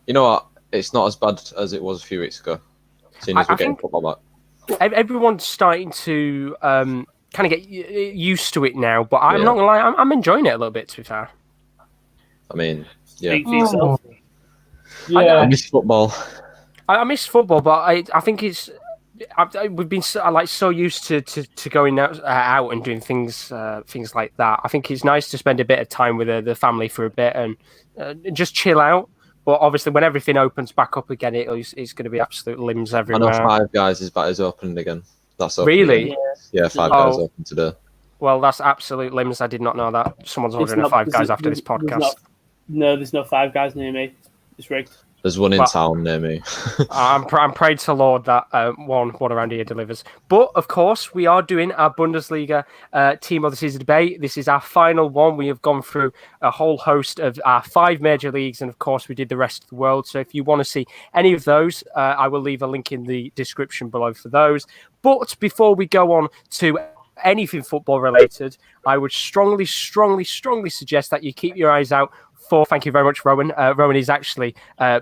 You know what? It's not as bad as it was a few weeks ago. Seeing as we're getting football back. Everyone's starting to kind of get used to it now, but I'm not gonna lie, I'm enjoying it a little bit. To be fair, I mean, yeah. I miss football. I miss football, but I think it's. We've been so used to going out and doing things like that. I think it's nice to spend a bit of time with the family for a bit and just chill out. But obviously, when everything opens back up again, it's going to be absolute limbs everywhere. I know Five Guys is opening again. That's open really? Again. Yeah, Five Guys open today. Well, that's absolute limbs. I did not know that. Someone's ordering a Five Guys after this podcast. There's no Five Guys near me. It's rigged. There's one in town near me. I'm praying to Lord that one around here delivers. But, of course, we are doing our Bundesliga Team of the Season debate. This is our final one. We have gone through a whole host of our 5 major leagues, and, of course, we did the rest of the world. So if you want to see any of those, I will leave a link in the description below for those. But before we go on to anything football related, I would strongly suggest that you keep your eyes out for, thank you very much, Rowan. Rowan is actually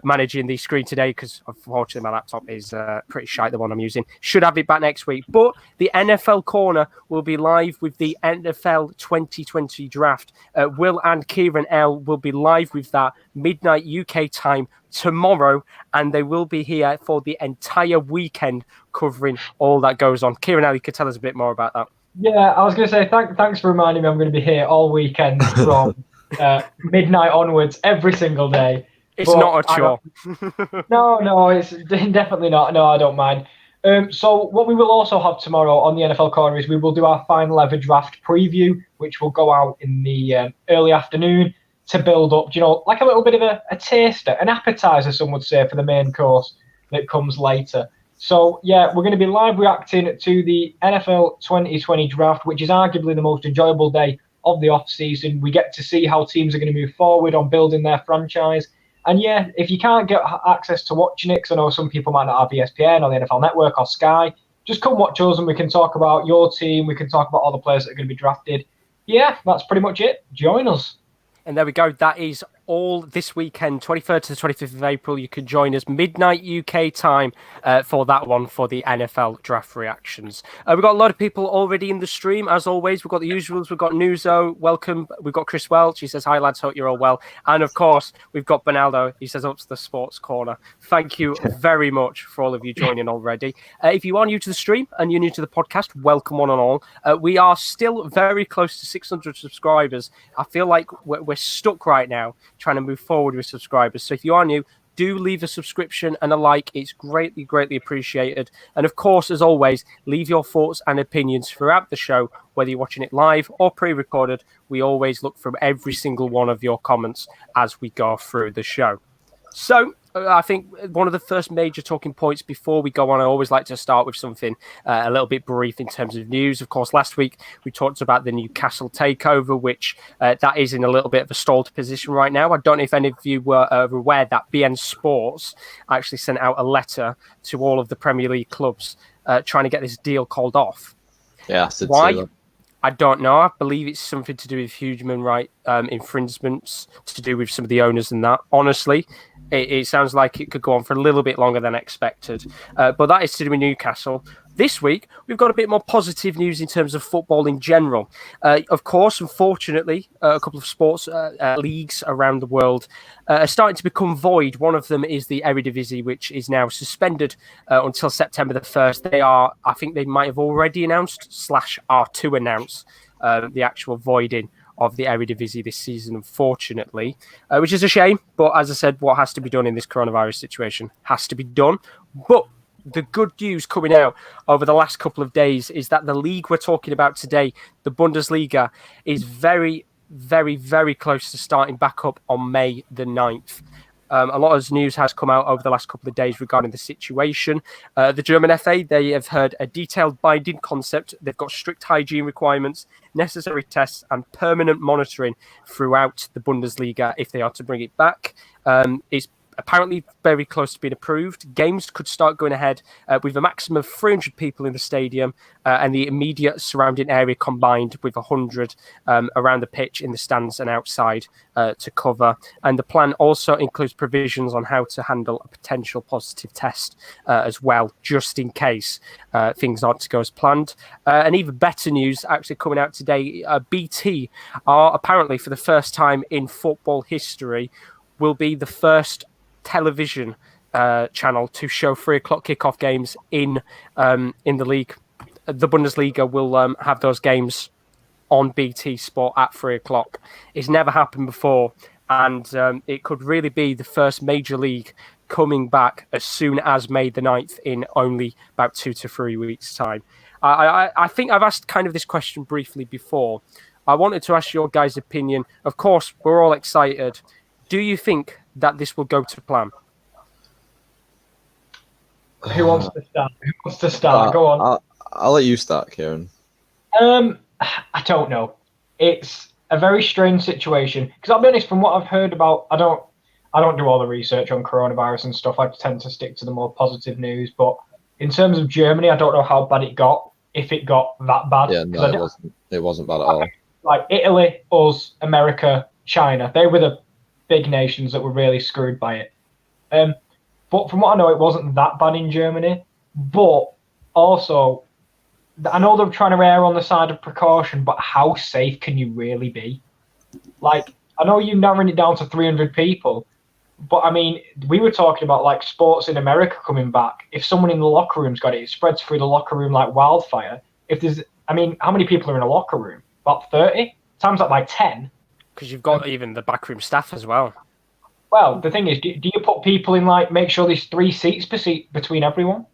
managing the screen today because, unfortunately, my laptop is pretty shite, the one I'm using. Should have it back next week. But the NFL Corner will be live with the NFL 2020 draft. Will and Kieren L will be live with that midnight UK time tomorrow, and they will be here for the entire weekend covering all that goes on. Kieren L, you could tell us a bit more about that. Yeah, I was going to say, thanks for reminding me I'm going to be here all weekend from midnight onwards every single day. It's not a chore. No, it's definitely not. No, I don't mind. So what we will also have tomorrow on the NFL Corner is we will do our final ever draft preview, which will go out in the early afternoon to build up, like a little bit of a taster, an appetizer, some would say, for the main course that comes later. So, yeah, we're going to be live reacting to the NFL 2020 draft, which is arguably the most enjoyable day of the off-season. We get to see how teams are going to move forward on building their franchise. And, yeah, if you can't get access to watching it, because I know some people might not have ESPN or the NFL Network or Sky, just come watch us and we can talk about your team. We can talk about all the players that are going to be drafted. Yeah, that's pretty much it. Join us. And there we go. That is all this weekend, 23rd to the 25th of April. You can join us midnight UK time for that one for the NFL draft reactions. We've got a lot of people already in the stream. As always, we've got the usuals. We've got Nuzo. Welcome. We've got Chris Welch. He says, hi, lads. Hope you're all well. And, of course, we've got Bonaldo. He says, up to the sports corner. Thank you very much for all of you joining already. If you are new to the stream and you're new to the podcast, welcome one and all. We are still very close to 600 subscribers. I feel like we're stuck right now trying to move forward with subscribers. So if you are new, do leave a subscription and a like. It's greatly appreciated. And of course, as always, leave your thoughts and opinions throughout the show, whether you're watching it live or pre-recorded. We always look from every single one of your comments as we go through the show. So I think one of the first major talking points before we go on, I always like to start with something a little bit brief in terms of news. Of course, last week we talked about the Newcastle takeover, which that is in a little bit of a stalled position right now. I don't know if any of you were aware that BN Sports actually sent out a letter to all of the Premier League clubs trying to get this deal called off. Yeah, why? I don't know. I believe it's something to do with human right infringements to do with some of the owners and that. Honestly, it sounds like it could go on for a little bit longer than expected. But that is to do with Newcastle. This week, we've got a bit more positive news in terms of football in general. Of course, unfortunately, a couple of sports leagues around the world are starting to become void. One of them is the Eredivisie, which is now suspended until September the 1st. I think they might have already announced / are to announce the actual voiding of the Eredivisie this season, unfortunately, which is a shame. But as I said, what has to be done in this coronavirus situation has to be done. But the good news coming out over the last couple of days is that the league we're talking about today, the Bundesliga, is very close to starting back up on May the 9th. A lot of news has come out over the last couple of days regarding the situation. The German FA, they have heard a detailed binding concept. They've got strict hygiene requirements, necessary tests, and permanent monitoring throughout the Bundesliga if they are to bring it back. It's apparently very close to being approved. Games could start going ahead with a maximum of 300 people in the stadium and the immediate surrounding area combined with 100 around the pitch, in the stands and outside to cover. And the plan also includes provisions on how to handle a potential positive test as well, just in case things aren't to go as planned. And even better news actually coming out today, BT are apparently for the first time in football history will be the first television channel to show 3:00 kickoff games in the league. The Bundesliga will have those games on BT Sport at 3:00. It's never happened before, and it could really be the first major league coming back as soon as May the 9th in only about 2 to 3 weeks' time. I think I've asked kind of this question briefly before. I wanted to ask your guys' opinion. Of course, we're all excited. Do you think that this will go to plan? Who wants to start? Go on. I'll let you start, Kieran. I don't know. It's a very strange situation because I'll be honest. From what I've heard about, I don't do all the research on coronavirus and stuff. I tend to stick to the more positive news. But in terms of Germany, I don't know how bad it got. If it got that bad, Yeah, no, it wasn't bad at all. Like Italy, us, America, China, they were the big nations that were really screwed by it. But from what I know, it wasn't that bad in Germany. But also, I know they're trying to err on the side of precaution, but how safe can you really be? Like, I know you're narrowing it down to 300 people, but I mean, we were talking about like sports in America coming back. If someone in the locker room's got it, it spreads through the locker room like wildfire. How many people are in a locker room? About 30? Times that by 10. Because you've got even the backroom staff as well. Well, the thing is, do you put people in like, make sure there's 3 seats between everyone?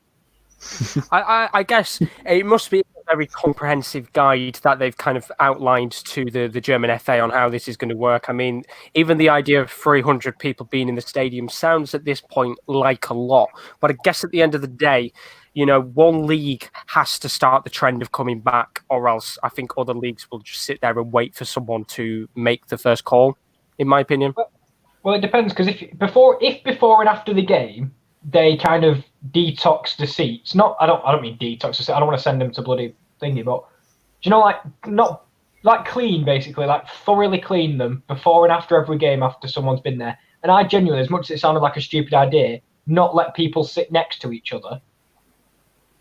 I guess it must be a very comprehensive guide that they've kind of outlined to the German FA on how this is going to work. I mean, even the idea of 300 people being in the stadium sounds at this point like a lot. But I guess at the end of the day, you know, one league has to start the trend of coming back, or else I think other leagues will just sit there and wait for someone to make the first call, in my opinion. Well, it depends, because if before and after the game they kind of detox the seats. I don't mean detox the seats. I don't want to send them to bloody thingy, but do you know, like, not like clean, basically, like thoroughly clean them before and after every game after someone's been there. And I genuinely, as much as it sounded like a stupid idea, not let people sit next to each other.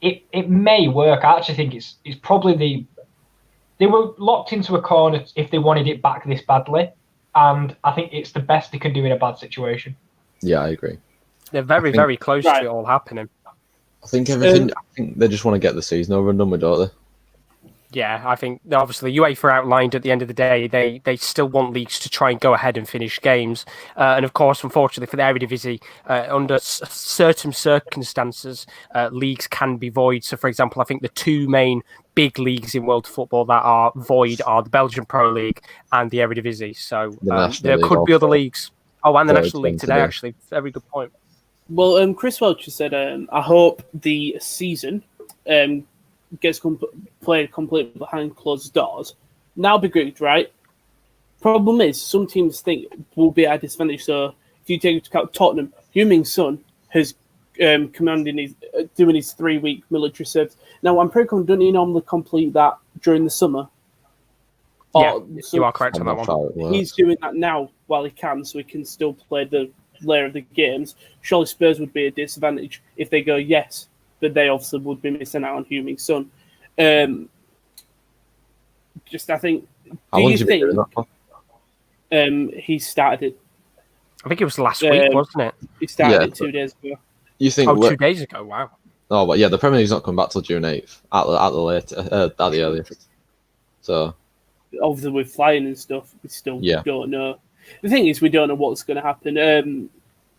It may work. I actually think it's probably they were locked into a corner if they wanted it back this badly, and I think it's the best they can do in a bad situation. Yeah, I agree. They're very close to it all happening. I think everything. I think they just want to get the season over and done with, don't they? Yeah, I think obviously UEFA outlined at the end of the day they still want leagues to try and go ahead and finish games, and of course, unfortunately for the Eredivisie, under certain circumstances, leagues can be void. So, for example, I think the 2 main big leagues in world football that are void are the Belgian Pro League and the Eredivisie. So there could be other leagues. Oh, and the National League today, actually. Very good point. Well, Chris Welch said, I hope the season gets played completely behind closed doors. Now be great, right? Problem is, some teams think will be at disadvantage. So if you take into account Tottenham, Heung-min Son has doing his 3-week military service. Now I'm pretty confident he normally complete that during the summer. Yeah, you are correct on that one. He's doing that now while he can, so he can still play the layer of the games. Surely Spurs would be a disadvantage if they go yes, but they obviously would be missing out on Heung-min Son. I think. How long has he been doing that for? He started it. I think it was last week, wasn't it? He started it 2 days ago. You think? 2 days ago. Wow. Oh, but yeah, the Premier League's not coming back till June 8th at the earliest. So. Obviously, with flying and stuff, we still don't know. The thing is, we don't know what's going to happen.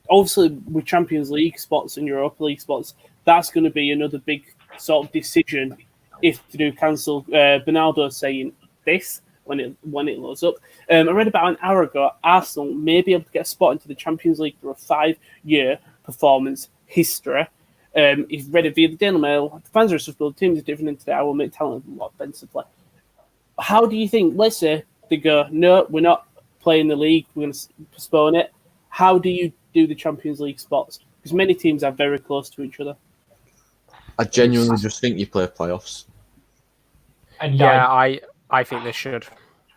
Obviously, with Champions League spots and Europa League spots, that's going to be another big sort of decision if to do cancel. Bernardo saying this when it loads up. I read about an hour ago, Arsenal may be able to get a spot into the Champions League through a 5-year performance history. If read it via the Daily Mail, the fans are susceptible, teams are different, and today I will make talent a lot offensively. How do you think, let's say they go, no, we're not playing the league, we're going to postpone it. How do you do the Champions League spots, because many teams are very close to each other. I genuinely just think you play playoffs. And yeah, I think they should.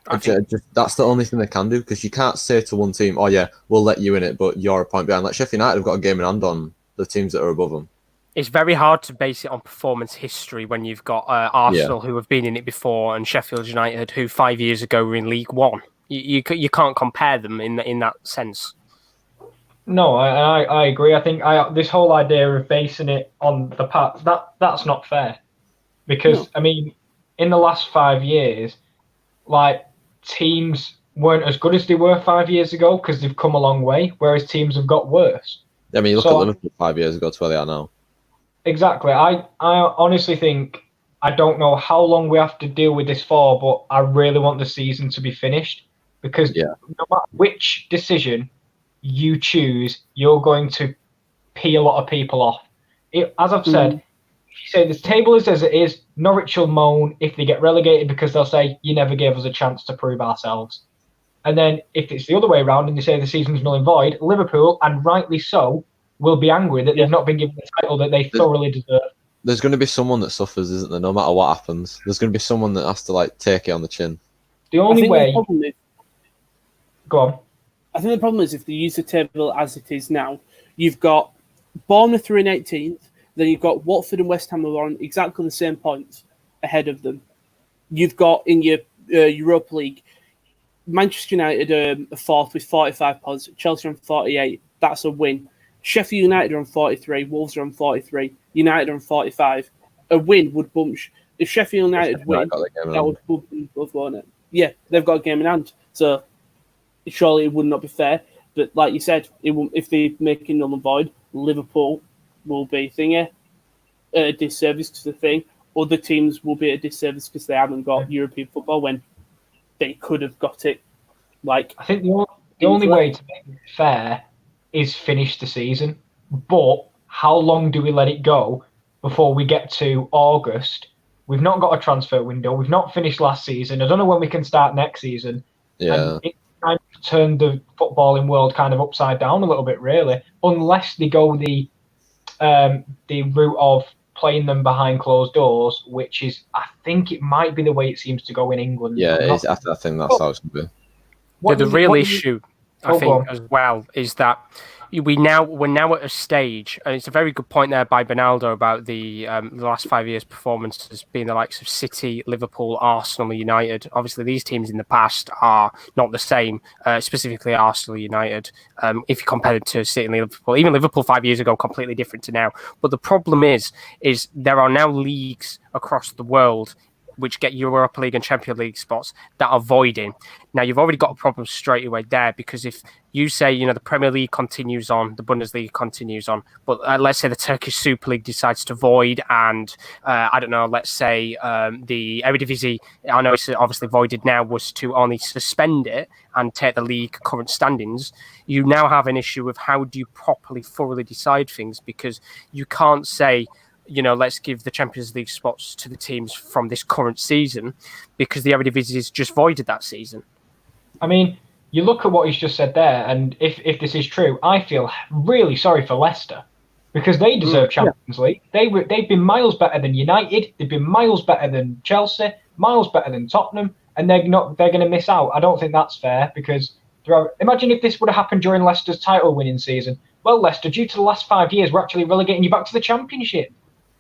That's the only thing they can do, because you can't say to one team, "Oh yeah, we'll let you in it, but you're a point behind." Like Sheffield United have got a game in hand on the teams that are above them. It's very hard to base it on performance history when you've got Arsenal who have been in it before and Sheffield United who 5 years ago were in League One. You can't compare them in that sense. No, I agree. I think this whole idea of basing it on the past, that's not fair. Because, I mean, in the last 5 years, like, teams weren't as good as they were 5 years ago because they've come a long way, whereas teams have got worse. I mean, you look at Liverpool 5 years ago to where they are now. Exactly. I honestly think, I don't know how long we have to deal with this for, but I really want the season to be finished, because no matter which decision you choose, you're going to pee a lot of people off. As I've said, if you say this table is as it is, Norwich will moan if they get relegated because they'll say, you never gave us a chance to prove ourselves. And then if it's the other way around and they say the season's null and void, Liverpool, and rightly so, will be angry that they've not been given the title that they thoroughly deserve. There's going to be someone that suffers, isn't there? No matter what happens, there's going to be someone that has to take it on the chin. The only way. Go on. I think the problem is if they use the table as it is now, you've got Bournemouth are in 18th, then you've got Watford and West Ham are on exactly the same points ahead of them. You've got in your Europa League, Manchester United are fourth with 45 points, Chelsea on 48. That's a win. Sheffield United are on 43, Wolves are on 43, United are on 45. A win would bump. If Sheffield United win, that would bump them both, won't it? Yeah, they've got a game in hand. So surely it would not be fair. But like you said, if they make it null and void, Liverpool will be at a disservice because of the thing. Other teams will be at a disservice because they haven't got European football when they could have got it. I think the only way to make it fair is finish the season. But how long do we let it go before we get to August? We've not got a transfer window. We've not finished last season. I don't know when we can start next season. Yeah. And it's kind of turned the footballing world kind of upside down a little bit, really, unless they go the route of playing them behind closed doors, which is, I think it might be the way it seems to go in England. Yeah, it is. I think that's how it's going to be. The real issue, I think, as well, is that we're now at a stage, and it's a very good point there by Bernaldo about the last 5 years' performances being the likes of City, Liverpool, Arsenal, United. Obviously, these teams in the past are not the same, specifically Arsenal, United, if you compare it to City and Liverpool. Even Liverpool 5 years ago, completely different to now. But the problem is there are now leagues across the world which get Europa League and Champions League spots that are voiding. Now, you've already got a problem straight away there, because if you say, the Premier League continues on, the Bundesliga continues on, but let's say the Turkish Super League decides to void and, I don't know, let's say the Eredivisie, I know it's obviously voided now, was to only suspend it and take the league current standings, you now have an issue of how do you properly, thoroughly decide things, because you can't say, let's give the Champions League spots to the teams from this current season, because the Eredivisie is just voided that season. I mean, you look at what he's just said there, and if this is true, I feel really sorry for Leicester, because they deserve Champions League. They've been miles better than United. They've been miles better than Chelsea, miles better than Tottenham, and they're going to miss out. I don't think that's fair, because imagine if this would have happened during Leicester's title-winning season. Well, Leicester, due to the last 5 years, we're actually relegating you back to the Championship.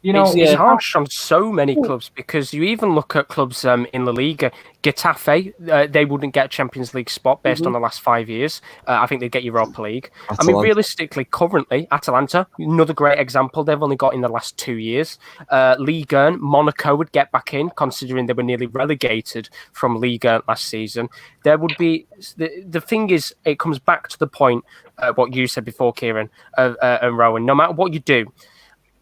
It's harsh on so many clubs, because you even look at clubs in La Liga. Getafe, they wouldn't get a Champions League spot based on the last 5 years. I think they'd get Europa League. Atalanta. I mean, realistically, currently, Atalanta, another great example, they've only got in the last 2 years. Ligue 1, Monaco would get back in, considering they were nearly relegated from Ligue 1 last season. There would be... The thing is, it comes back to the point, what you said before, Kieran and Rowan. No matter what you do,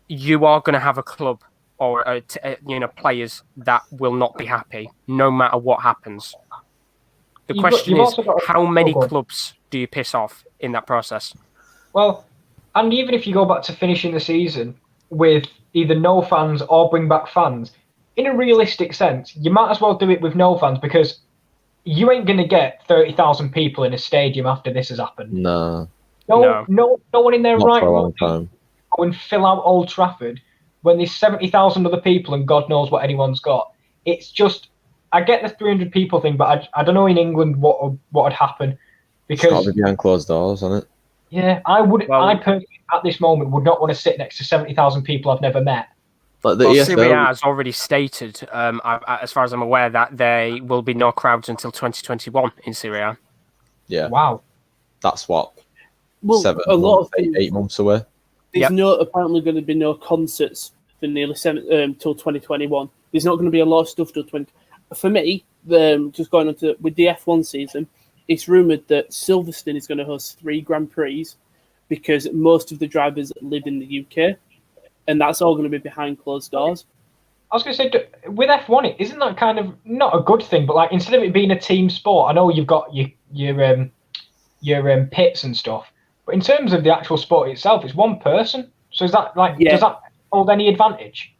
you are going to have a club or players that will not be happy no matter what happens. The question is, how many clubs do you piss off in that process? Well, and even if you go back to finishing the season with either no fans or bring back fans, in a realistic sense, you might as well do it with no fans, because you ain't going to get 30,000 people in a stadium after this has happened. No. No one in their Not right for a long mind time. go and fill out Old Trafford when there's 70,000 other people and God knows what anyone's got. It's just, I get the 300 people thing, but I don't know in England what would happen, It's got because to be behind closed doors, isn't it? yeah, I personally at this moment would not want to sit next to 70,000 people I've never met. Like the Well, EFL, Serie A has already stated, as far as I'm aware, that there will be no crowds until 2021 in Serie A. Yeah. Wow. That's what, a lot of things, 8 months away. There's apparently going to be no concerts for nearly till 2021. There's not going to be a lot of stuff till 20. For me, just going on to with the F1 season, it's rumoured that Silverstone is going to host 3 Grand Prix because most of the drivers live in the UK, and that's all going to be behind closed doors. I was going to say, with F1, isn't that kind of not a good thing? But like, instead of it being a team sport, I know you've got your pits and stuff, but in terms of the actual sport itself, it's one person. So is that does that hold any advantage?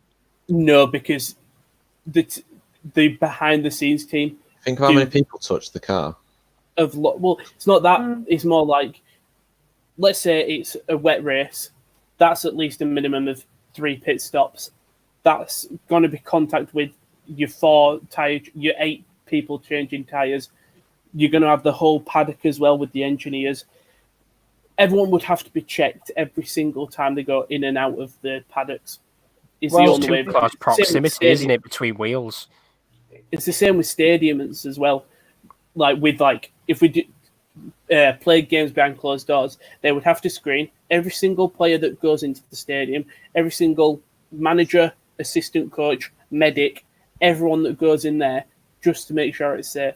No, because the behind the scenes team. Think of how many people touch the car. Well, it's not that. It's more like, let's say it's a wet race. That's at least a minimum of 3 pit stops. That's going to be contact with your 4 tire, your 8 people changing tires. You're going to have the whole paddock as well with the engineers. Everyone would have to be checked every single time they go in and out of the paddocks. It's the only way. Close proximity, isn't it, between wheels? It's the same with stadiums as well. If we do play games behind closed doors, they would have to screen every single player that goes into the stadium, every single manager, assistant coach, medic, everyone that goes in there, just to make sure it's safe.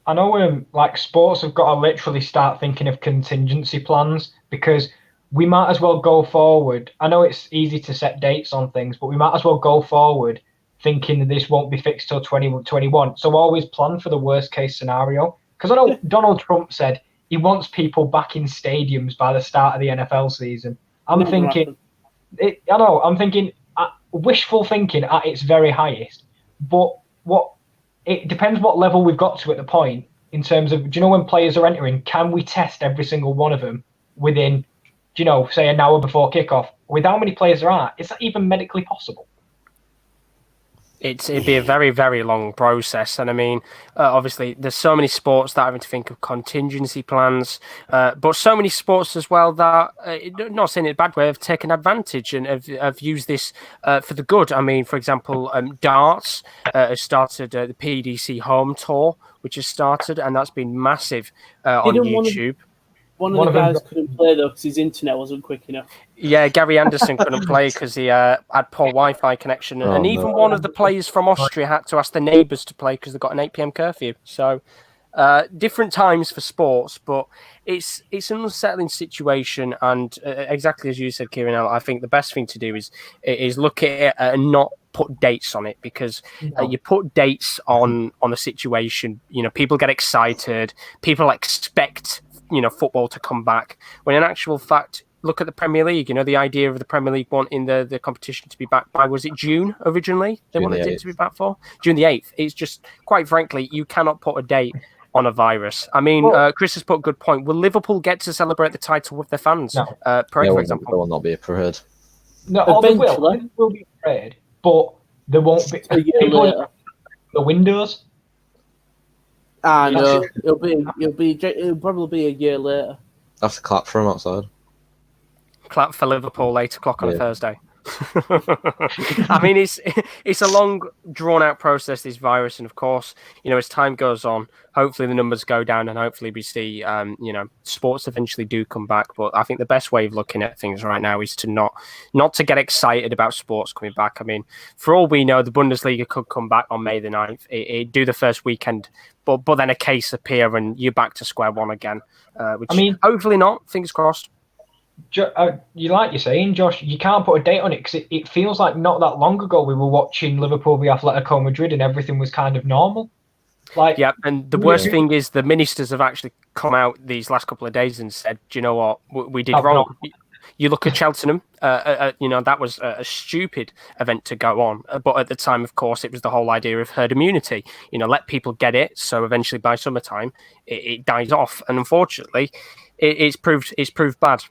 I know sports have got to literally start thinking of contingency plans, because we might as well go forward. I know it's easy to set dates on things, but we might as well go forward thinking that this won't be fixed till 2021. So always plan for the worst case scenario. Because I know Donald Trump said he wants people back in stadiums by the start of the NFL season. I'm thinking wishful thinking at its very highest. But it depends what level we've got to at the point, in terms of, do you know, when players are entering, can we test every single one of them within, say an hour before kickoff? With how many players there are, is that even medically possible? It'd be a very, very long process. And I mean, obviously, there's so many sports that are having to think of contingency plans, but so many sports as well that, not saying it in a bad way, have taken advantage and have used this for the good. I mean, for example, darts has started the PDC Home Tour, which has started, and that's been massive on YouTube. One of the guys couldn't play, though, because his internet wasn't quick enough. Yeah, Gary Anderson couldn't play because he had poor Wi-Fi connection. And even one of the players from Austria had to ask the neighbours to play because they've got an 8 p.m. curfew. So different times for sports, but it's an unsettling situation. And exactly as you said, Kieran, I think the best thing to do is look at it and not put dates on it, because you put dates on a situation, people get excited, people expect football to come back, when in actual fact, look at the Premier League. The idea of the Premier League wanting the competition to be back by, was it June originally? They wanted it to be back for June the 8th. It's just, quite frankly, you cannot put a date on a virus. I mean, Chris has put a good point. Will Liverpool get to celebrate the title with their fans? No. Parade, for example. There will not be a parade. No, they will be a parade, but there won't be people in the windows. No, it'll probably be a year later. I have to clap for him outside. Clap for Liverpool 8 o'clock on a Thursday. I mean, it's a long, drawn-out process, this virus, and of course, as time goes on, hopefully the numbers go down, and hopefully we see, sports eventually do come back. But I think the best way of looking at things right now is to not to get excited about sports coming back. I mean, for all we know, the Bundesliga could come back on May the 9th. It do the first weekend, but then a case appear and you're back to square one again. Which, hopefully not. Fingers crossed. You like you're saying, Josh, you can't put a date on it, because it feels like not that long ago we were watching Liverpool v Atletico Madrid and everything was kind of normal. Yeah, and the worst thing is the ministers have actually come out these last couple of days and said, do you know what, we did wrong. You look at Cheltenham, that was a stupid event to go on. But at the time, of course, it was the whole idea of herd immunity. Let people get it, so eventually by summertime, it dies off. And unfortunately, it's proved bad.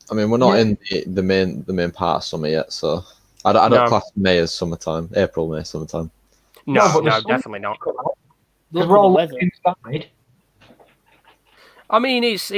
I mean, we're not in the main part of summer yet, so I don't class May as summertime. April, May, summertime. No, definitely not. Because we're all inside. I mean, it's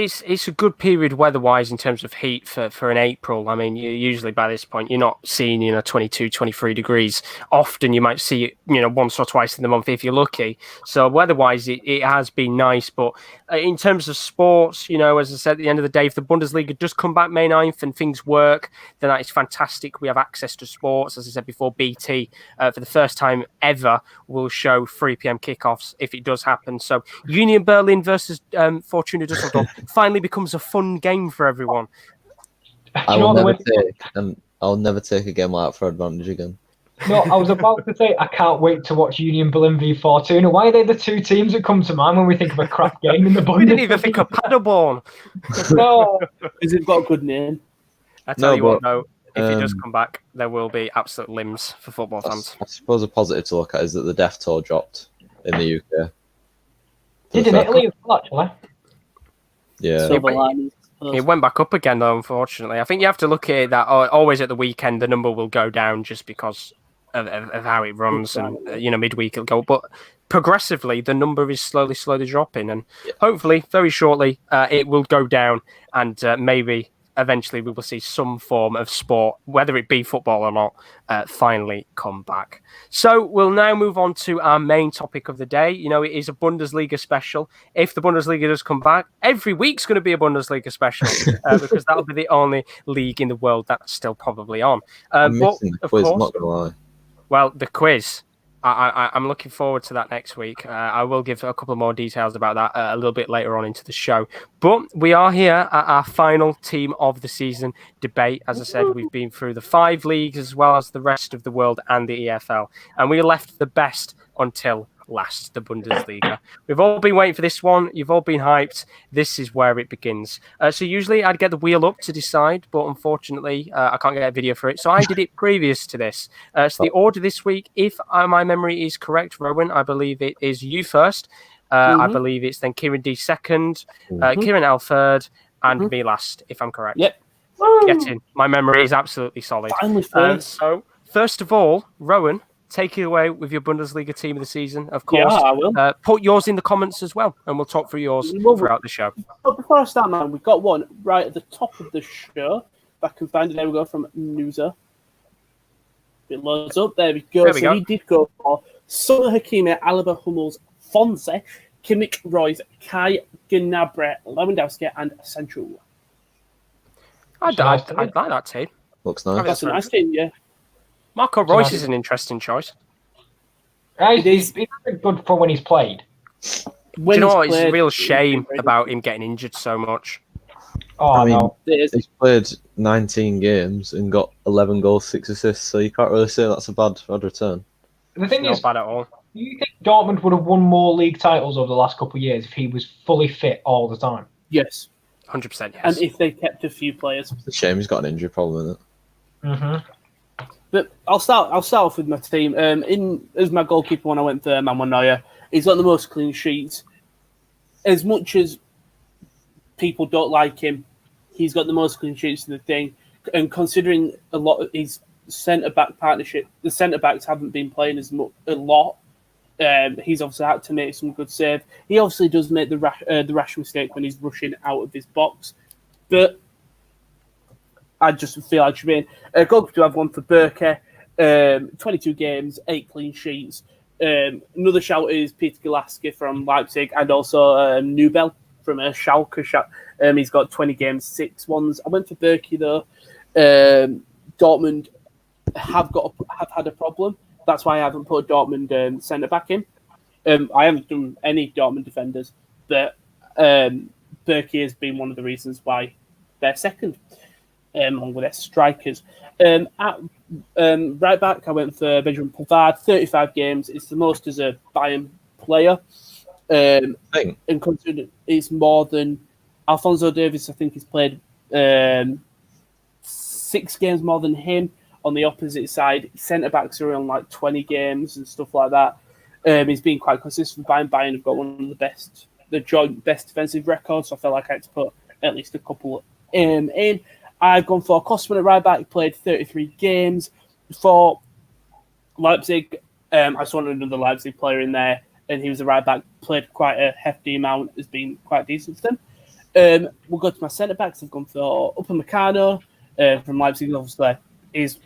a good period weather-wise in terms of heat for an April. I mean, usually by this point, you're not seeing, 22, 23 degrees. Often you might see it, once or twice in the month if you're lucky. So weather-wise, it has been nice. But in terms of sports, as I said, at the end of the day, if the Bundesliga does come back May 9th and things work, then that is fantastic. We have access to sports. As I said before, BT, for the first time ever, will show 3 p.m. kickoffs if it does happen. So Union Berlin versus Fortuna Düsseldorf finally becomes a fun game for everyone. I'll never take a game like that for advantage again. No, I was about to say I can't wait to watch Union Berlin v Fortuna. Why are they the two teams that come to mind when we think of a crap game in the Bundesliga? We didn't even think of Paderborn. No, because they've got a good name. I tell you what, though, if it does come back, there will be absolute limbs for football fans. I suppose a positive to look at is that the death toll dropped in the UK. Did in Italy as well, actually. Yeah. It went back up again, though, unfortunately. I think you have to look at it that always at the weekend, the number will go down just because of how it runs. And, midweek it'll go up. But progressively, the number is slowly dropping. And hopefully, very shortly, it will go down. And maybe eventually we will see some form of sport, whether it be football or not, finally come back. So we'll now move on to our main topic of the day. It is a Bundesliga special. If the Bundesliga does come back, every week's going to be a Bundesliga special because that'll be the only league in the world that's still probably on. I'm missing the quiz, not going to lie. Well, the quiz. I'm looking forward to that next week. I will give a couple more details about that a little bit later on into the show. But we are here at our final team of the season debate. As I said, we've been through the 5 leagues as well as the rest of the world and the EFL. And we left the best until last, the Bundesliga. We've all been waiting for this one. You've all been hyped. This is where it begins. So usually I'd get the wheel up to decide, but unfortunately I can't get a video for it. So I did it previous to this. So the order this week, if my memory is correct, Rowan, I believe it is you first. I believe it's then Kieran D second, Kieran L third, and me last, if I'm correct. Yep. Get in. My memory is absolutely solid. So first of all, Rowan, take it away with your Bundesliga team of the season, of course. Yeah, I will. Put yours in the comments as well, and we'll talk through yours throughout the show. But before I start, man, we've got one right at the top of the show. If I can find it, there we go, from Noosa. It loads up. There we go. He did go for Son, Hakimi, Alaba, Hummels, Fonse, Kimmich, Royce, Kai, Gnabry, Lewandowski, and Sancho. I'd like that team. Looks nice. That's a nice team, yeah. Marco Reus is an interesting choice. He's been good for when he's played. Do you know what? It's a real shame about him getting injured so much. No. He's played 19 games and got 11 goals, 6 assists, so you can't really say that's a bad return. The thing is, not bad at all. Do you think Dortmund would have won more league titles over the last couple of years if he was fully fit all the time? Yes. 100% yes. And if they kept a few players. It's a shame he's got an injury problem, isn't it? Mm-hmm. But I'll start off with my team. As my goalkeeper when I went there, Manuel Neuer, he's got the most clean sheets. As much as people don't like him, he's got the most clean sheets in the thing. And considering a lot of his centre-back partnership, the centre-backs haven't been playing a lot. He's obviously had to make some good save. He obviously does make the rash mistake when he's rushing out of his box. But I just feel like Jermaine. Goalkeeper to have one for Burke. 22 games, 8 clean sheets. Another shout is Peter Gulaski from Leipzig, and also Nubel from Schalke. He's got 20 games, 6 ones. I went for Burke though. Dortmund have had a problem. That's why I haven't put a Dortmund centre back in. I haven't done any Dortmund defenders, but Burke has been one of the reasons why they're second. Along with their strikers. At right back, I went for Benjamin Pavard, 35 games. It's the most as a Bayern player. And considered it's more than Alphonso Davies. I think he's played 6 games more than him. On the opposite side, centre-backs are on like 20 games and stuff like that. He's been quite consistent. Bayern have got one of the best the joint best defensive record, so I felt like I had to put at least a couple in. I've gone for Kosman at right back. He played 33 games for Leipzig. I just wanted another Leipzig player in there, and he was a right back. Played quite a hefty amount. Has been quite decent for them. We'll go to my centre backs. I've gone for Upamecano from Leipzig. Obviously, he's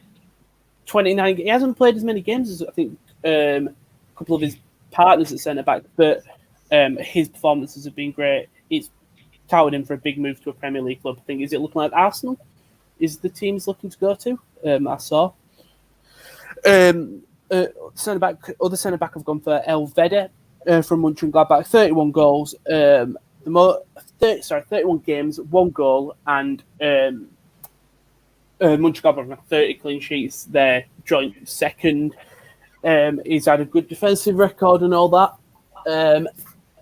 29. He hasn't played as many games as I think a couple of his partners at centre back, but his performances have been great. It's touted him for a big move to a Premier League club. I think, is it looking like Arsenal is the team he's looking to go to? I saw. Centre back, other centre back, I've gone for Elvede from Mönchengladbach. 31 goals, 31 games, 1 goal, and Mönchengladbach 30 clean sheets. They're joint second. He's had a good defensive record and all that.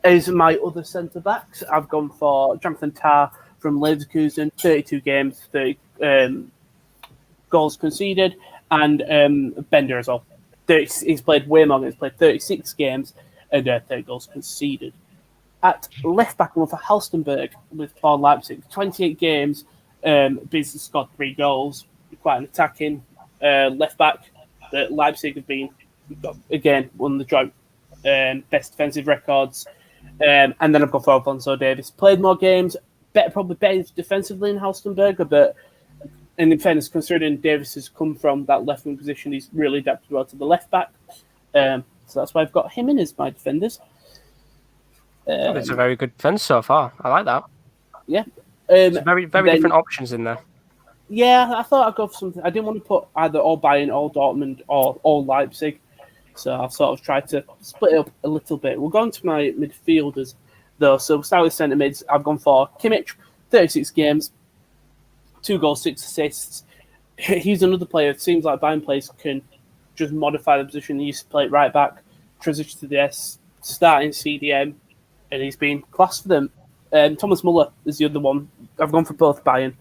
As my other centre backs, I've gone for Jonathan Tah from Leverkusen. 32 games, 30 goals conceded, and Bender as well. He's played way more. He's played 36 games and 30 goals conceded. At left back, I went for Halstenberg for Leipzig. 28 games, Beasley scored 3 goals. Quite an attacking left back. That Leipzig have been, again, one of the joint best defensive records. And then I've gone for Alphonso Davies. Played more games, probably better defensively in Halstenberger, but in fairness, considering Davies has come from that left wing position, he's really adapted well to the left back. So that's why I've got him in as my defenders. It's a very good defence so far. I like that. Yeah. Very different options in there. Yeah, I thought I'd go for something. I didn't want to put either all Bayern, all Dortmund, or all Leipzig. So I've sort of tried to split it up a little bit. We'll go on to my midfielders, though. So we'll start with centre mids. I've gone for Kimmich, 36 games, 2 goals, 6 assists. He's another player. It seems like Bayern players can just modify the position. He used to play right back, transition to the S, starting CDM, and he's been class for them. Thomas Muller is the other one. I've gone for both Bayern.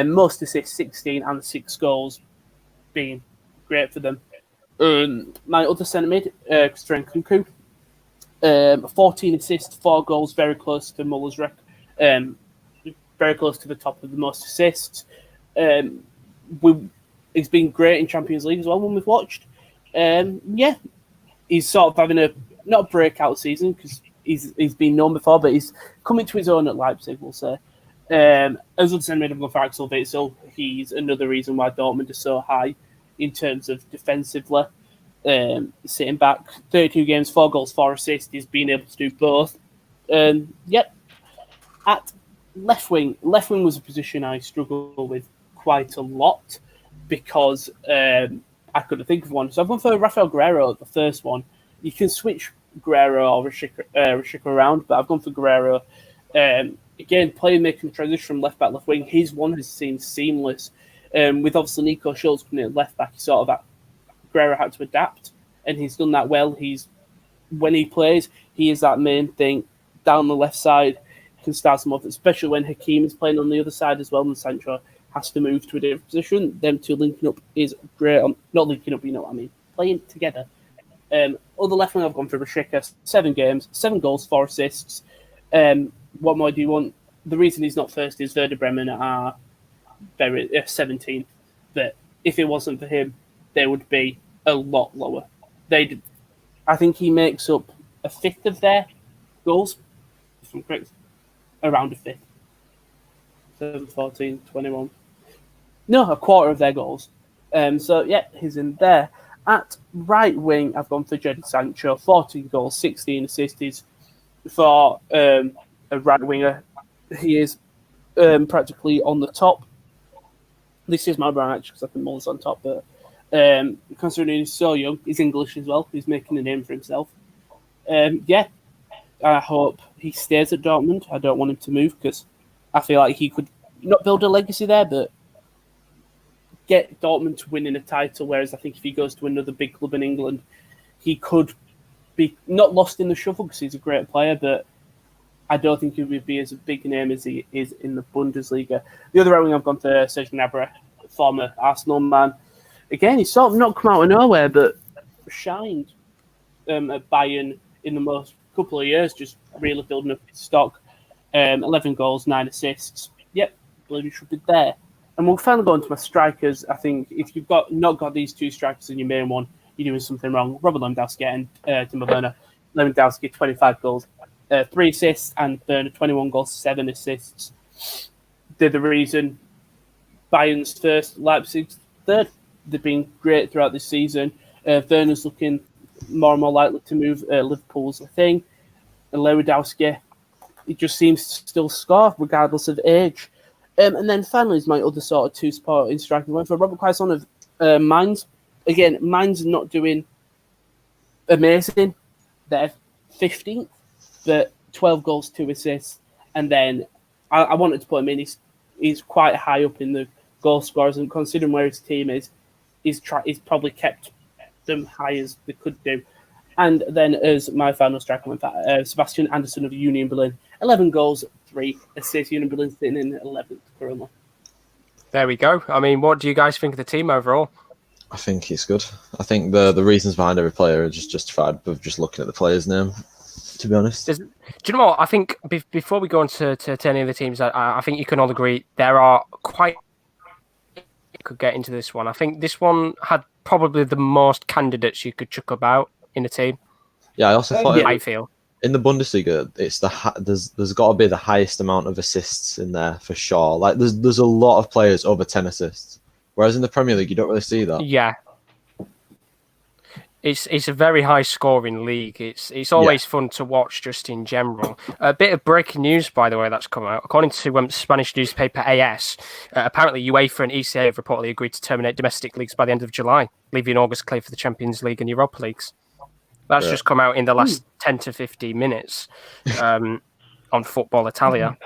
Most assists, 16, and 6 goals, being great for them. My other centre mid, Christian Kunku, 14 assists, 4 goals, very close to Muller's record, very close to the top of the most assists. He's been great in Champions League as well when we've watched. He's sort of having not a breakout season because he's been known before, but he's coming to his own at Leipzig, we'll say. As other centre mid, I've gone for Axel Witsel. He's another reason why Dortmund is so high in terms of defensively. Sitting back, 32 games, 4 goals, 4 assists. He's been able to do both. At left wing was a position I struggled with quite a lot because I couldn't think of one. So I've gone for Rafael Guerreiro, the first one. You can switch Guerreiro or Rashica around, but I've gone for Guerreiro. Again, making the transition from left back, left wing. His one has seemed seamless. With obviously Nico Schultz coming in left back, Guerreiro had to adapt, and he's done that well. When he plays, he is that main thing down the left side. Can start some off, especially when Hakim is playing on the other side as well, and Sancho has to move to a different position. Them two linking up is great. Not linking up, you know what I mean. Playing together. Other left wing, I've gone for Rashica. 7 games, 7 goals, 4 assists. What more do you want? The reason he's not first is Werder Bremen are 17th. But if it wasn't for him, they would be a lot lower. I think he makes up a fifth of their goals, if I'm correct. Around a fifth. 7, 14, 21. No, a quarter of their goals. He's in there. At right wing, I've gone for Jadon Sancho. 14 goals, 16 assists. For a right winger, he is practically on the top. This is my brand, actually, because I think Muller's on top. But considering he's so young, he's English as well. He's making a name for himself. I hope he stays at Dortmund. I don't want him to move because I feel like he could not build a legacy there, but get Dortmund to winning a title. Whereas I think if he goes to another big club in England, he could be not lost in the shuffle because he's a great player, but I don't think he would be as a big name as he is in the Bundesliga. The other right wing I've gone for Serge Gnabry, former Arsenal man. Again, he's sort of not come out of nowhere, but shined at Bayern in the most couple of years, just really building up his stock. 11 goals, 9 assists. Yep, I believe he should be there. And we'll finally go into my strikers. I think if you've not got these two strikers in your main one, you're doing something wrong. Robert Lewandowski and Timo Werner. Lewandowski, 25 goals, 3 assists, and Werner, 21 goals, 7 assists. They're the reason Bayern's first, Leipzig's third. They've been great throughout this season. Werner's looking more and more likely to move. Liverpool's a thing. And Lewandowski, he just seems to still score regardless of age. And then finally is my other sort of two supporting striker. Went for Robert Quaison of Mainz. Again, Mainz not doing amazing. They're 15th, but 12 goals, 2 assists. And then I wanted to put him in. He's quite high up in the goal scorers, and considering where his team is, he's probably kept them high as they could do. And then as my final striker went for Sebastian Andersson of Union Berlin. 11 goals, 3 assists. Union Berlin sitting in 11th currently. There we go. I mean, what do you guys think of the team overall? I think it's good. I think the reasons behind every player are just justified with just looking at the player's name, to be honest. Do you know what? I think before we go on to any of the teams, I think you can all agree there are quite... could get into this one. I think this one had probably the most candidates you could chuck about in a team. Yeah, I also thought... I feel. In the Bundesliga, it's there's got to be the highest amount of assists in there for sure. Like there's a lot of players over 10 assists, whereas in the Premier League you don't really see that. Yeah, it's a very high scoring league. It's always fun to watch just in general. A bit of breaking news, by the way, that's come out. According to Spanish newspaper AS, apparently UEFA and ECA have reportedly agreed to terminate domestic leagues by the end of July, leaving August clear for the Champions League and Europa Leagues. That's just come out in the last 10 to 15 minutes on Football Italia.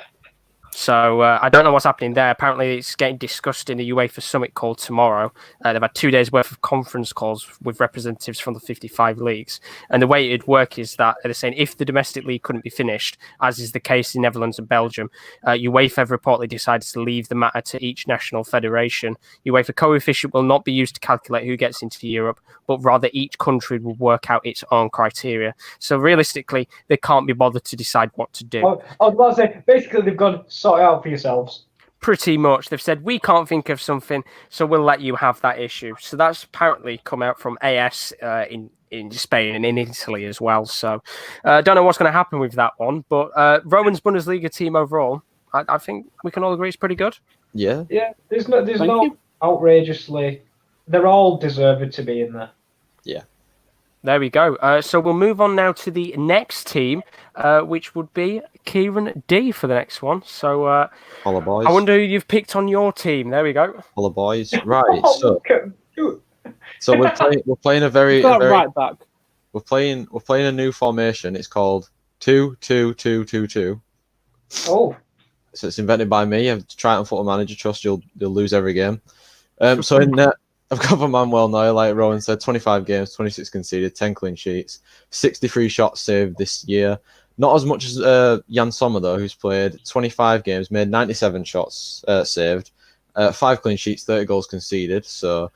So I don't know what's happening there. Apparently, it's getting discussed in the UEFA summit call tomorrow. They've had 2 days' worth of conference calls with representatives from the 55 leagues. And the way it'd work is that they're saying if the domestic league couldn't be finished, as is the case in Netherlands and Belgium, UEFA have reportedly decided to leave the matter to each national federation. UEFA coefficient will not be used to calculate who gets into Europe, but rather each country will work out its own criteria. So realistically, they can't be bothered to decide what to do. I was about to say, basically, they've gone, sort it out for yourselves. Pretty much. They've said, we can't think of something, so we'll let you have that issue. So that's apparently come out from AS in Spain and in Italy as well. So I don't know what's going to happen with that one. But Rowan's Bundesliga team overall, I think we can all agree it's pretty good. Yeah. Yeah, there's no outrageously... They're all deserved to be in there. Yeah. There we go. So we'll move on now to the next team, which would be Kieran D for the next one. So Holla boys. I wonder who you've picked on your team. There we go. Holla boys. Right. So we're playing a very right back. We're playing a new formation. It's called 2-2-2-2-2. Oh. So it's invented by me. I've tried it on Football Manager. Trust you'll lose every game. So in net, I've got for Manuel now, like Rowan said, 25 games, 26 conceded, 10 clean sheets, 63 shots saved this year. Not as much as Jan Sommer, though, who's played 25 games, made 97 shots saved, 5 clean sheets, 30 goals conceded. So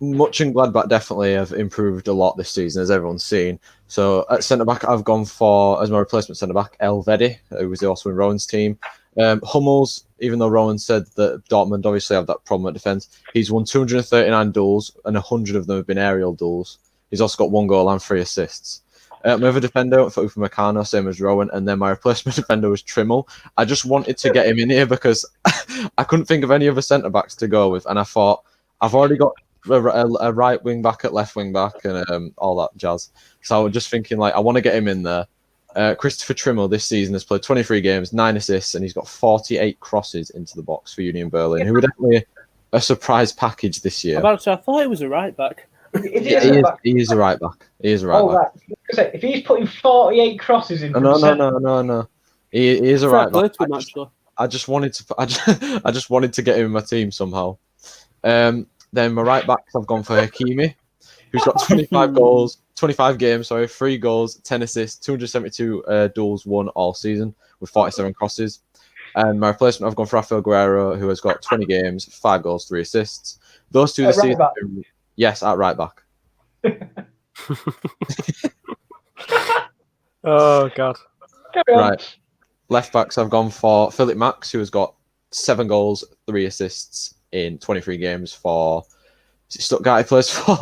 Much and Gladbach definitely have improved a lot this season, as everyone's seen. So at centre-back, I've gone for, as my replacement centre-back, Elvedi, who was also in Rowan's team. Hummels, even though Rowan said that Dortmund obviously have that problem at defence, he's won 239 duels and 100 of them have been aerial duels. He's also got 1 goal and 3 assists. My other defender for Upamecano, same as Rowan, and then my replacement defender was Trimmel. I just wanted to get him in here because I couldn't think of any other centre-backs to go with, and I thought, I've already got a right wing-back at left wing-back and all that jazz. So I was just thinking, like, I want to get him in there. Christopher Trimmel this season has played 23 games, 9 assists, and he's got 48 crosses into the box for Union Berlin, who were definitely a surprise package this year. I thought he was a right back. He is a right back. He is a right back. Right. If he's putting 48 crosses in, no. He is a right back. I just wanted to get him in my team somehow. Then my right backs, I've gone for Hakimi, who's got 25 games, 3 goals, 10 assists, 272 duels won all season with 47 crosses. And my replacement, I've gone for Rafael Guerrero, who has got 20 games, 5 goals, 3 assists. Those two this season. Yes, at right back. Oh God. Right. Left backs, I've gone for Philip Max, who has got 7 goals, 3 assists in 23 games for Stuttgart. He plays for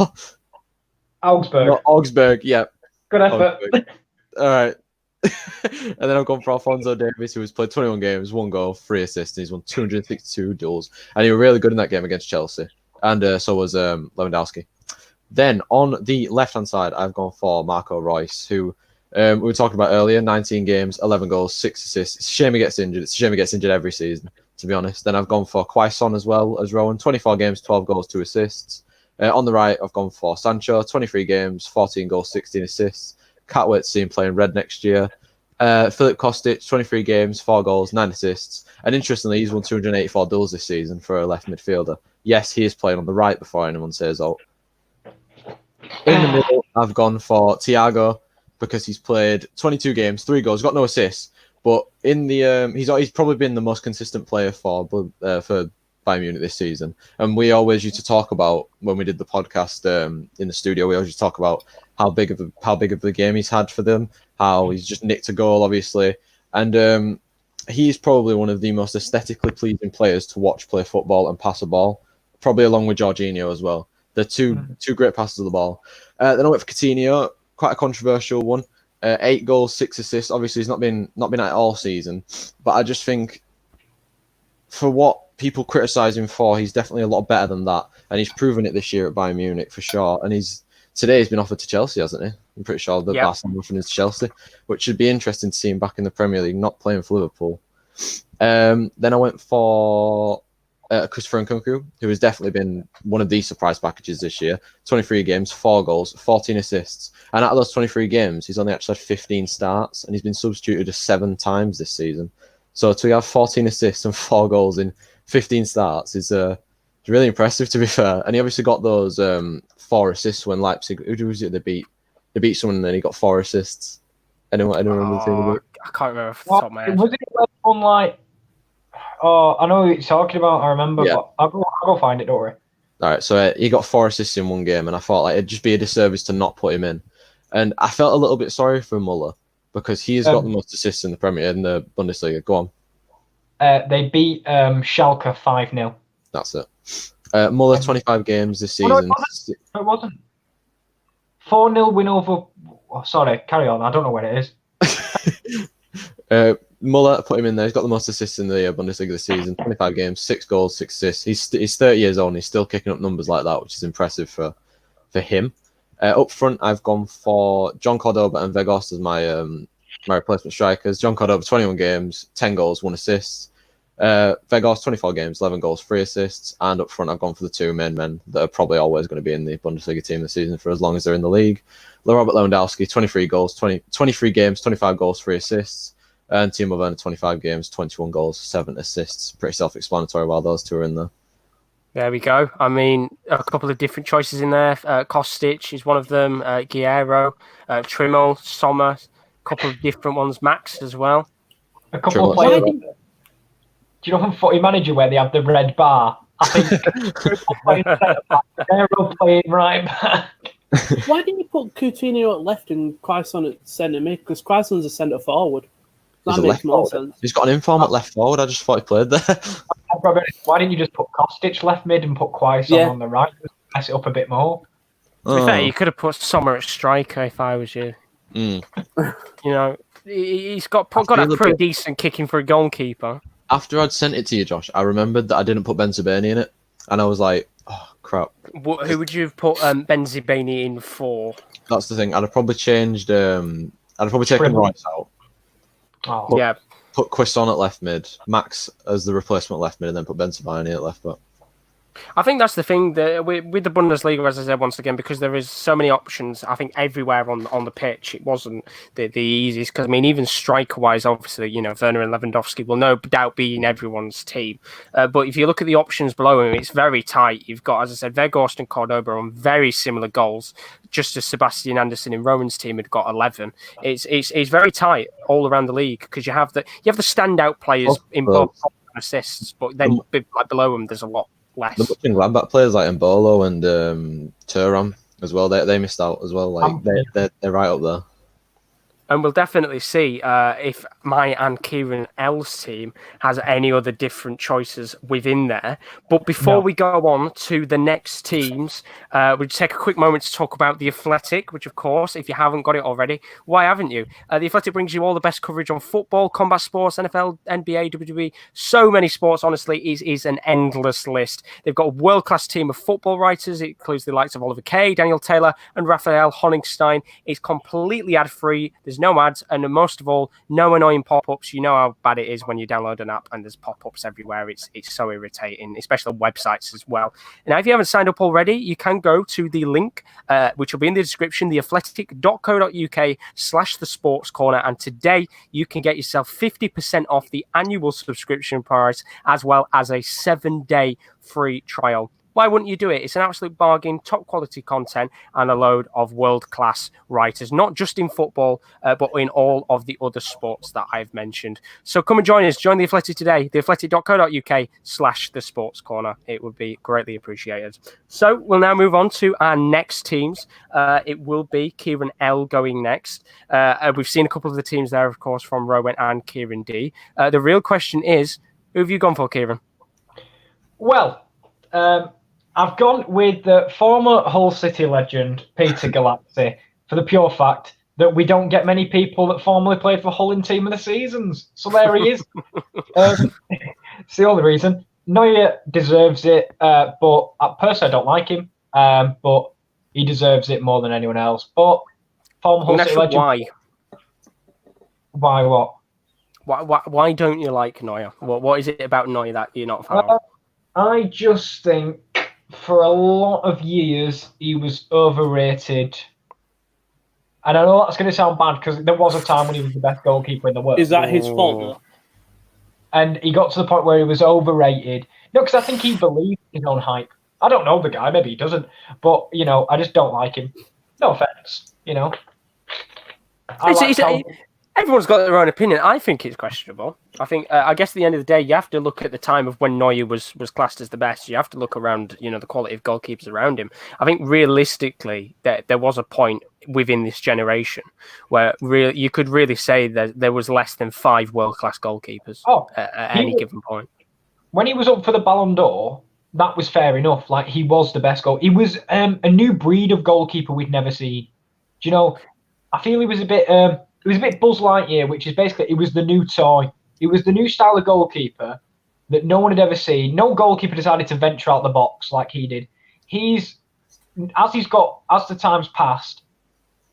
Augsburg. No, Augsburg. Yeah. Good effort. Augsburg. All right. And then I've gone for Alphonso Davies, who has played 21 games, 1 goal, 3 assists, and he's won 262 duels. And he was really good in that game against Chelsea. And so was Lewandowski. Then on the left-hand side, I've gone for Marco Reus, who we were talking about earlier, 19 games, 11 goals, 6 assists. It's a shame he gets injured. It's a shame he gets injured every season, to be honest. Then I've gone for Quaison as well as Rowan, 24 games, 12 goals, 2 assists. On the right, I've gone for Sancho, 23 games, 14 goals, 16 assists. Can't wait to see him playing red next year. Filip Kostic, 23 games, 4 goals, 9 assists. And interestingly, he's won 284 duels this season for a left midfielder. Yes, he is playing on the right before anyone says oh. In the middle, I've gone for Thiago because he's played 22 games, 3 goals, got no assists. But in the he's probably been the most consistent player for Bayern Munich this season. And we always used to talk about, when we did the podcast in the studio, we always used to talk about how big of the game he's had for them, how he's just nicked a goal, obviously. And he's probably one of the most aesthetically pleasing players to watch play football and pass a ball, probably along with Jorginho as well. They're two great passes of the ball. Then I went for Coutinho, quite a controversial one. 8 goals, 6 assists. Obviously, he's not been at it all season, but I just think for what people criticise him for, he's definitely a lot better than that, and he's proven it this year at Bayern Munich for sure. And today he's been offered to Chelsea, hasn't he? I'm pretty sure the Barcelona offered him to Chelsea, which should be interesting to see him back in the Premier League, not playing for Liverpool. Then I went for Christopher Nkunku, who has definitely been one of these surprise packages this year. 23 games, 4 goals, 14 assists. And out of those 23 games, he's only actually had 15 starts, and he's been substituted just 7 times this season. So to have 14 assists and 4 goals in 15 starts is really impressive, to be fair. And he obviously got those 4 assists when Leipzig, who was it they beat? They beat someone and then he got 4 assists. Anyone remember the thing? I can't remember off the top of my head. Was it one like... Oh, I know what you're talking about. I remember, but I'll go find it. Don't worry. All right, so he got 4 assists in one game, and I thought like it'd just be a disservice to not put him in. And I felt a little bit sorry for Muller because he has got the most assists in the the Bundesliga. Go on. They beat Schalke 5-0. That's it. Muller 25 games this season. No, it wasn't. 4-0 win over. Oh, sorry, carry on. I don't know where it is. Muller, put him in there. He's got the most assists in the Bundesliga this season. 25 games, 6 goals, 6 assists. He's 30 years old and he's still kicking up numbers like that, which is impressive for him. Up front, I've gone for John Cordoba and Weghorst as my replacement strikers. John Cordoba, 21 games, 10 goals, 1 assist. Weghorst, 24 games, 11 goals, 3 assists. And up front, I've gone for the 2 main men that are probably always going to be in the Bundesliga team this season for as long as they're in the league. Robert Lewandowski, 23 games, 25 goals, 3 assists. And Timo Werner, 25 games, 21 goals, 7 assists. Pretty self-explanatory while those 2 are in there. There we go. I mean, a couple of different choices in there. Kostic is one of them. Guerrero, Trimmel, Sommer, a couple of different ones. Max as well. A couple of players. Do you know from Footy Manager where they have the red bar? I think Guerrero playing right back. Why didn't you put Coutinho at left and Quaison at centre mid? Because Quaison's a centre forward. That makes more sense. He's got an inform at left forward. I just thought he played there. Why didn't you just put Kostic left mid and put Quaison on the right? Just mess it up a bit more. To be fair, you could have put Sommer at striker if I was you. You know, he's got a pretty decent kicking for a goalkeeper. After I'd sent it to you, Josh, I remembered that I didn't put Benzabeni in it, and I was like, "Oh crap!" Who would you have put Benzabeni in for? That's the thing. I'd have probably changed. I'd have probably taken Rice out. Put Quaison at left mid, Max as the replacement left mid, and then put Benzabeni at left back. I think that's the thing that with the Bundesliga, as I said once again, because there is so many options. I think everywhere on the pitch, it wasn't the easiest. Because I mean, even striker-wise, obviously, you know, Werner and Lewandowski will no doubt be in everyone's team. But if you look at the options below him, it's very tight. You've got, as I said, Weghorst and Cordoba on very similar goals, just as Sebastian Anderson in Rowan's team had got 11. It's very tight all around the league because you have the standout players in both assists, but then like below them, there's a lot less. The Gladbach players like Mbolo and Thuram as well, they missed out as well. Like they're right up there. And we'll definitely see if my and Kieren L's team has any other different choices within there. But before we go on to the next teams, we'll just take a quick moment to talk about The Athletic, which, of course, if you haven't got it already, why haven't you? The Athletic brings you all the best coverage on football, combat sports, NFL, NBA, WWE, so many sports, honestly, is an endless list. They've got a world-class team of football writers. It includes the likes of Oliver Kay, Daniel Taylor, and Raphael Honigstein. It's completely ad-free. There's no ads, and most of all, no annoying pop-ups. You know how bad it is when you download an app and there's pop-ups everywhere. It's so irritating, especially on websites as well. Now, if you haven't signed up already, you can go to the link, which will be in the description, theathletic.co.uk/the sports corner. And today you can get yourself 50% off the annual subscription price, as well as a 7-day free trial. Why wouldn't you do it? It's an absolute bargain, top quality content, and a load of world-class writers, not just in football, but in all of the other sports that I've mentioned. So come and join us. Join The Athletic today, theathletic.co.uk/the sports corner. It would be greatly appreciated. So we'll now move on to our next teams. It will be Kieren L going next. We've seen a couple of the teams there, of course, from Rowan and Kieren D. The real question is, who have you gone for, Kieren? Well, I've gone with the former Hull City legend, Peter Galazzi, for the pure fact that we don't get many people that formerly played for Hull in Team of the Seasons. So there he is. It's the only reason. Neuer deserves it, but personally I don't like him, but he deserves it more than anyone else. But former Hull City legend... Why? Why what? Why don't you like Neuer? What is it about Neuer that you're not a fan of? I just think for a lot of years he was overrated. And I know that's going to sound bad because there was a time when he was the best goalkeeper in the world. Is that his fault, though? And he got to the point where he was overrated. No, because I think he believed in his own hype. I don't know the guy, maybe he doesn't. But, I just don't like him. No offense, Everyone's got their own opinion. I think it's questionable. I think, I guess at the end of the day, you have to look at the time of when Neuer was classed as the best. You have to look around, the quality of goalkeepers around him. I think realistically, there was a point within this generation where you could really say that there was less than 5 world-class goalkeepers at any given point. When he was up for the Ballon d'Or, that was fair enough. Like, he was the best goal. He was a new breed of goalkeeper we'd never seen. Do you know, I feel he was a bit... It was a bit Buzz Lightyear, which is basically, it was the new toy. It was the new style of goalkeeper that no one had ever seen. No goalkeeper decided to venture out the box like he did. As the time's passed,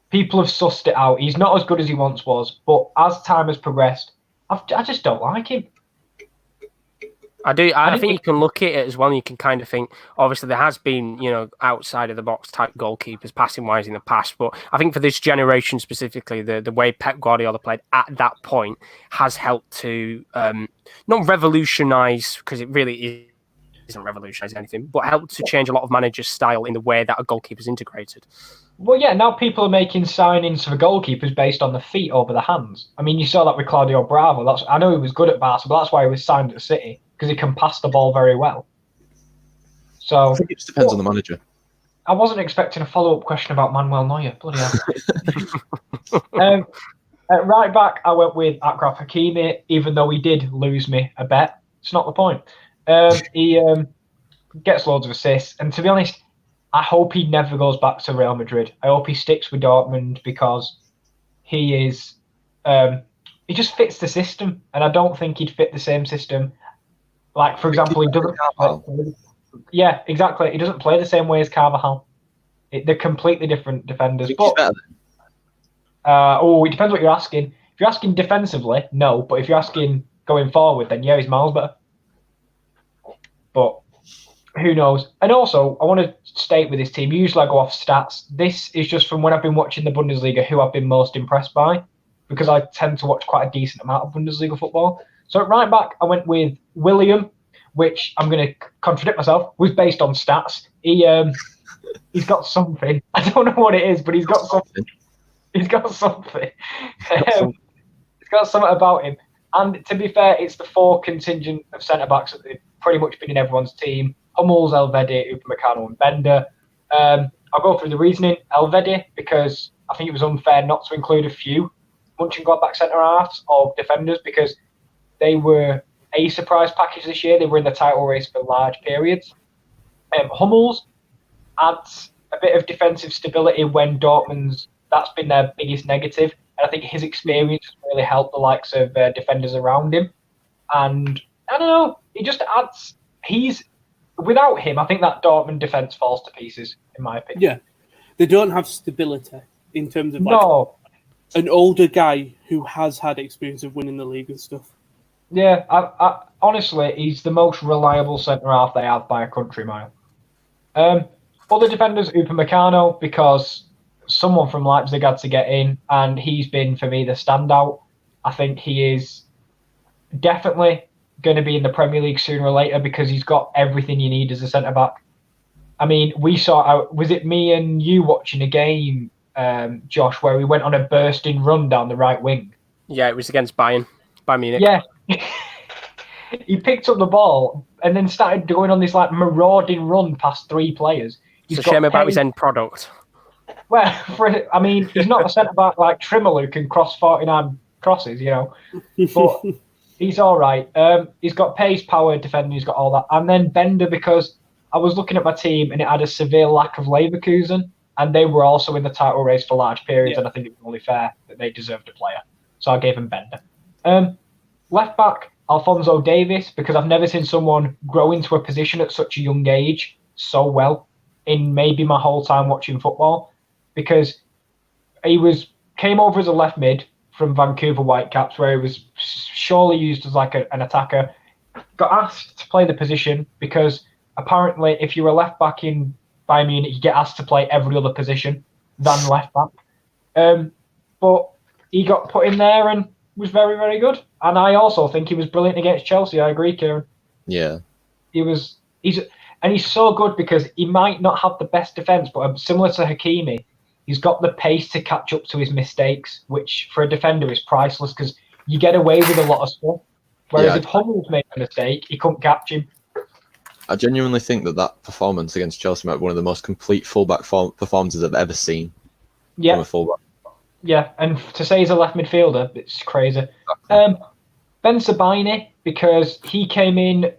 people have sussed it out. He's not as good as he once was, but as time has progressed, I just don't like him. I think you can look at it as well. You can kind of think, obviously, there has been, outside of the box type goalkeepers passing wise in the past. But I think for this generation specifically, the way Pep Guardiola played at that point has helped to not revolutionise, because it really isn't revolutionising anything, but helped to change a lot of managers' style in the way that a goalkeeper's integrated. Well, yeah, now people are making signings for goalkeepers based on the feet over the hands. I mean, you saw that with Claudio Bravo. I know he was good at Barca, but that's why he was signed at City, because he can pass the ball very well. So I think it just depends on the manager. I wasn't expecting a follow-up question about Manuel Neuer. Bloody hell. At right back, I went with Achraf Hakimi, even though he did lose me a bet. It's not the point. He gets loads of assists. And to be honest, I hope he never goes back to Real Madrid. I hope he sticks with Dortmund because he is... he just fits the system. And I don't think he'd fit the same system. Like, for example, he doesn't... Yeah, exactly. He doesn't play the same way as Carvajal. They're completely different defenders. But it depends what you're asking. If you're asking defensively, no. But if you're asking going forward, then yeah, he's miles better. But who knows? And also, I want to state with this team, usually I go off stats. This is just from when I've been watching the Bundesliga, who I've been most impressed by, because I tend to watch quite a decent amount of Bundesliga football. So at right back, I went with William, which I'm going to contradict myself, was based on stats. He's got something. I don't know what it is, but he's got something. He's got something. He's got something about him. And to be fair, it's the 4 contingent of centre-backs that they've pretty much been in everyone's team. Hummels, Elvedi, Upamecano and Bender. I'll go through the reasoning. Elvedi, because I think it was unfair not to include a few. Mönchengladbach centre-halves or defenders because they were a surprise package this year. They were in the title race for large periods. Hummels adds a bit of defensive stability when that's been their biggest negative. And I think his experience has really helped the likes of defenders around him. And I don't know, he just adds. Without him, I think that Dortmund defence falls to pieces, in my opinion. Yeah, they don't have stability in terms of an older guy who has had experience of winning the league and stuff. Yeah, I honestly, he's the most reliable centre-half they have by a country mile. Other defenders, Upamecano, because someone from Leipzig had to get in, and he's been, for me, the standout. I think he is definitely going to be in the Premier League sooner or later because he's got everything you need as a centre-back. I mean, we saw, was it me and you watching a game, Josh, where we went on a bursting run down the right wing? Yeah, it was against Bayern Munich. Yeah. He picked up the ball and then started going on this like marauding run past three players. It's a shame about his end product. Well, he's not a centre-back like Trimmer who can cross 49 crosses, but he's all right. He's got pace, power, defending, he's got all that. And then Bender, because I was looking at my team and it had a severe lack of Leverkusen, and they were also in the title race for large periods, and I think it was only fair that they deserved a player. So I gave him Bender. Left back, Alphonso Davies, because I've never seen someone grow into a position at such a young age so well in maybe my whole time watching football, because he came over as a left mid from Vancouver Whitecaps, where he was surely used as like an attacker, got asked to play the position because apparently if you're a left back in Bayern Munich, you get asked to play every other position than left back. But he got put in there and was very, very good. And I also think he was brilliant against Chelsea. I agree, Kieran. Yeah. He's so good because he might not have the best defence, but similar to Hakimi, he's got the pace to catch up to his mistakes, which for a defender is priceless because you get away with a lot of stuff. Whereas if Hummels made a mistake, he couldn't catch him. I genuinely think that performance against Chelsea might be one of the most complete fullback performances I've ever seen from a fullback. Yeah, and to say he's a left midfielder, it's crazy. Ben Sabine, because he came in,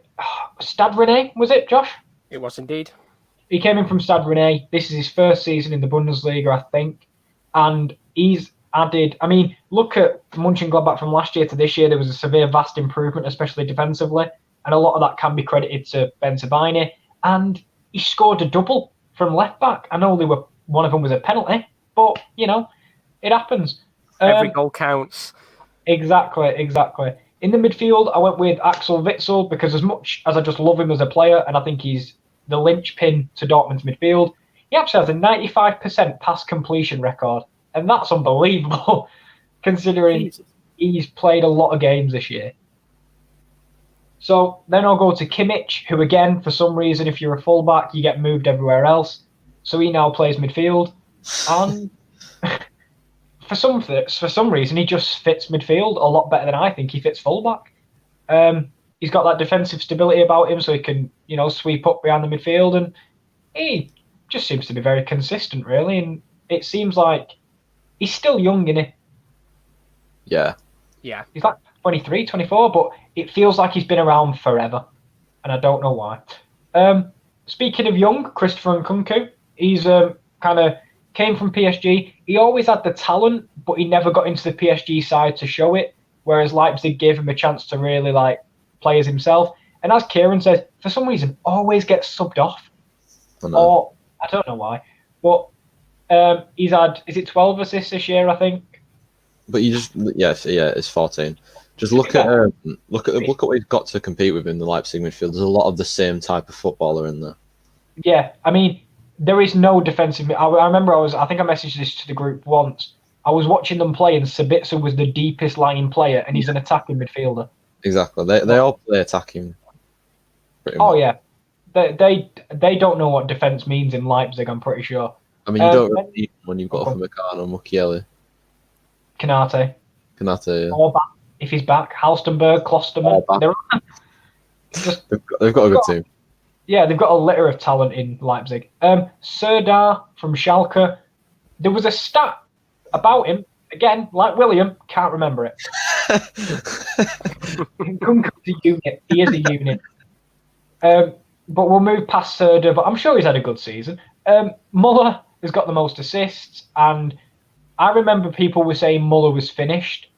Stade Rennais, was it, Josh? It was indeed. He came in from Stade Rennais. This is his first season in the Bundesliga, I think. And he's added, look at Mönchengladbach from last year to this year. There was a severe, vast improvement, especially defensively. And a lot of that can be credited to Ben Sabine. And he scored a double from left back. I know one of them was a penalty, but, it happens. Every goal counts. Exactly. In the midfield, I went with Axel Witsel because as much as I just love him as a player, and I think he's the linchpin to Dortmund's midfield, he actually has a 95% pass completion record. And that's unbelievable, considering he's played a lot of games this year. So then I'll go to Kimmich, who again, for some reason, if you're a fullback, you get moved everywhere else. So he now plays midfield. And for some reason, he just fits midfield a lot better than I think he fits fullback. He's got that defensive stability about him, so he can, sweep up behind the midfield, and he just seems to be very consistent, really. And it seems like he's still young, isn't he? Yeah. He's like 23, 24, but it feels like he's been around forever, and I don't know why. Speaking of young, Christopher Nkunku, he's kind of came from PSG. He always had the talent, but he never got into the PSG side to show it, whereas Leipzig gave him a chance to really play as himself. And as Kieran says, for some reason, always gets subbed off. Or I don't know why. But he's had, is it 12 assists this year, I think? But it's 14. Just look at what we've got to compete with in the Leipzig midfield. There's a lot of the same type of footballer in there. Yeah, there is no defensive. I remember I think I messaged this to the group once. I was watching them play, and Sabitzer was the deepest lying player, and he's an attacking midfielder. Exactly. They all play attacking. Oh yeah, they don't know what defense means in Leipzig. I'm pretty sure. You don't really need when you've got Upamecano, Mukiele, Kanate. Yeah. Or back if he's back. Halstenberg, Klosterman. They've got a good team. Yeah, they've got a litter of talent in Leipzig. Serdar from Schalke. There was a stat about him. again, like William, can't remember it. Kunku's a unit. He is a unit. But we'll move past Serda, but I'm sure he's had a good season. Muller has got the most assists, and I remember people were saying Muller was finished.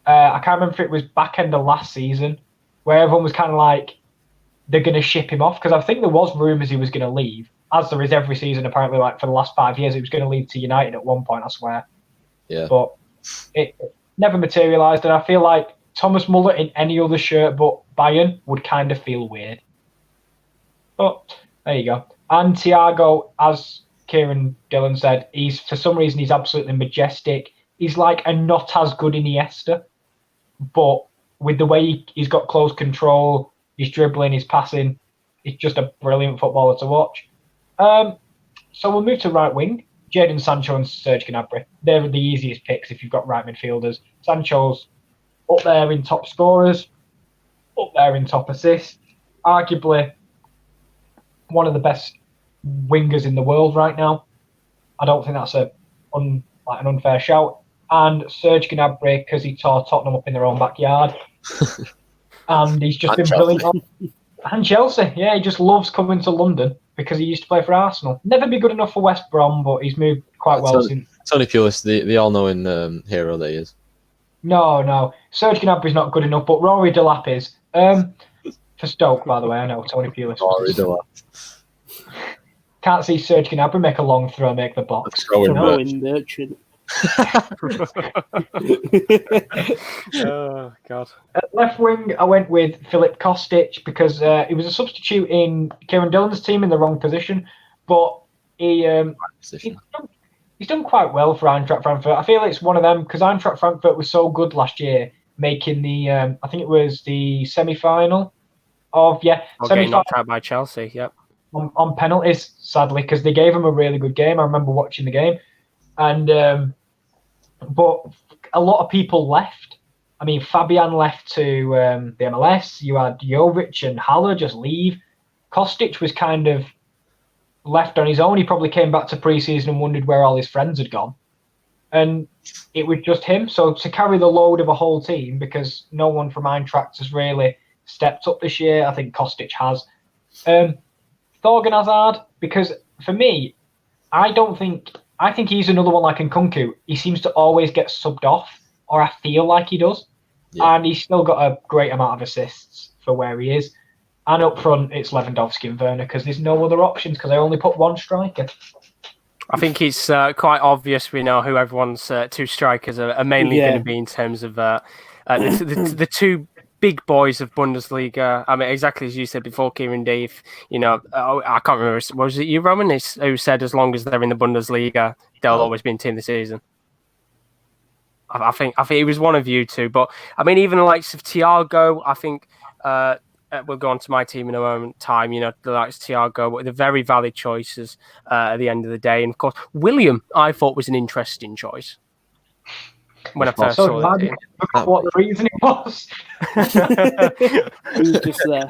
I can't remember if it was back end of last season, where everyone was kind of like, they're going to ship him off, because I think there was rumours he was going to leave, as there is every season apparently. Like for the last 5 years, he was going to leave to United at one point, I swear. Yeah. But it never materialised, and I feel like Thomas Muller in any other shirt but Bayern would kind of feel weird. But there you go. And Thiago, as Kieran Dillon said, for some reason he's absolutely majestic. He's like a not as good Iniesta, but with the way he's got close control, he's dribbling, he's passing, he's just a brilliant footballer to watch. So we'll move to right wing. Jadon Sancho and Serge Gnabry. They're the easiest picks if you've got right midfielders. Sancho's up there in top scorers, up there in top assists, arguably one of the best wingers in the world right now. I don't think that's an unfair shout. And Serge Gnabry, because he tore Tottenham up in their own backyard. And he's just been brilliant. And Chelsea, yeah, he just loves coming to London because he used to play for Arsenal. Never be good enough for West Brom, but he's moved quite well since. Tony Pulis, the all-knowing hero that he is. No. Serge Gnabry's not good enough, but Rory Delap is. For Stoke, by the way, I know Tony Pulis. Rory Delap. Can't see Serge Gnabry make a long throw, make the box. Merchant. Oh God. At left wing, I went with Filip Kostic because he was a substitute in Kieran Dillon's team in the wrong position, but he's done quite well for Eintracht Frankfurt. I feel it's one of them because Eintracht Frankfurt was so good last year, making the I think it was the semi-final of getting knocked out by Chelsea. Yep. On penalties, sadly, because they gave him a really good game. I remember watching the game, and but a lot of people left. I mean, Fabian left to the MLS. You had Jovic and Haller just leave. Kostic was kind of left on his own. He probably came back to pre-season and wondered where all his friends had gone. And it was just him. So to carry the load of a whole team, because no one from Eintracht has really stepped up this year, I think Kostic has. Thorgan Hazard, because for me, I think he's another one like Nkunku. He seems to always get subbed off, or I feel like he does. Yeah. And he's still got a great amount of assists for where he is. And up front, it's Lewandowski and Werner, because there's no other options, because I only put one striker. I think it's quite obvious we know who everyone's two strikers are mainly going to be in terms of the two big boys of Bundesliga. I mean, exactly as you said before, Kieran, Dave. I can't remember. Was it you, Roman, who said as long as they're in the Bundesliga, they'll always be in team this season? I think it was one of you two. But I mean, even the likes of Thiago, I think we'll go on to my team in a moment. The likes of Thiago, but they're very valid choices at the end of the day. And of course, William, I thought was an interesting choice. When I first saw it, what the reasoning was. He was just there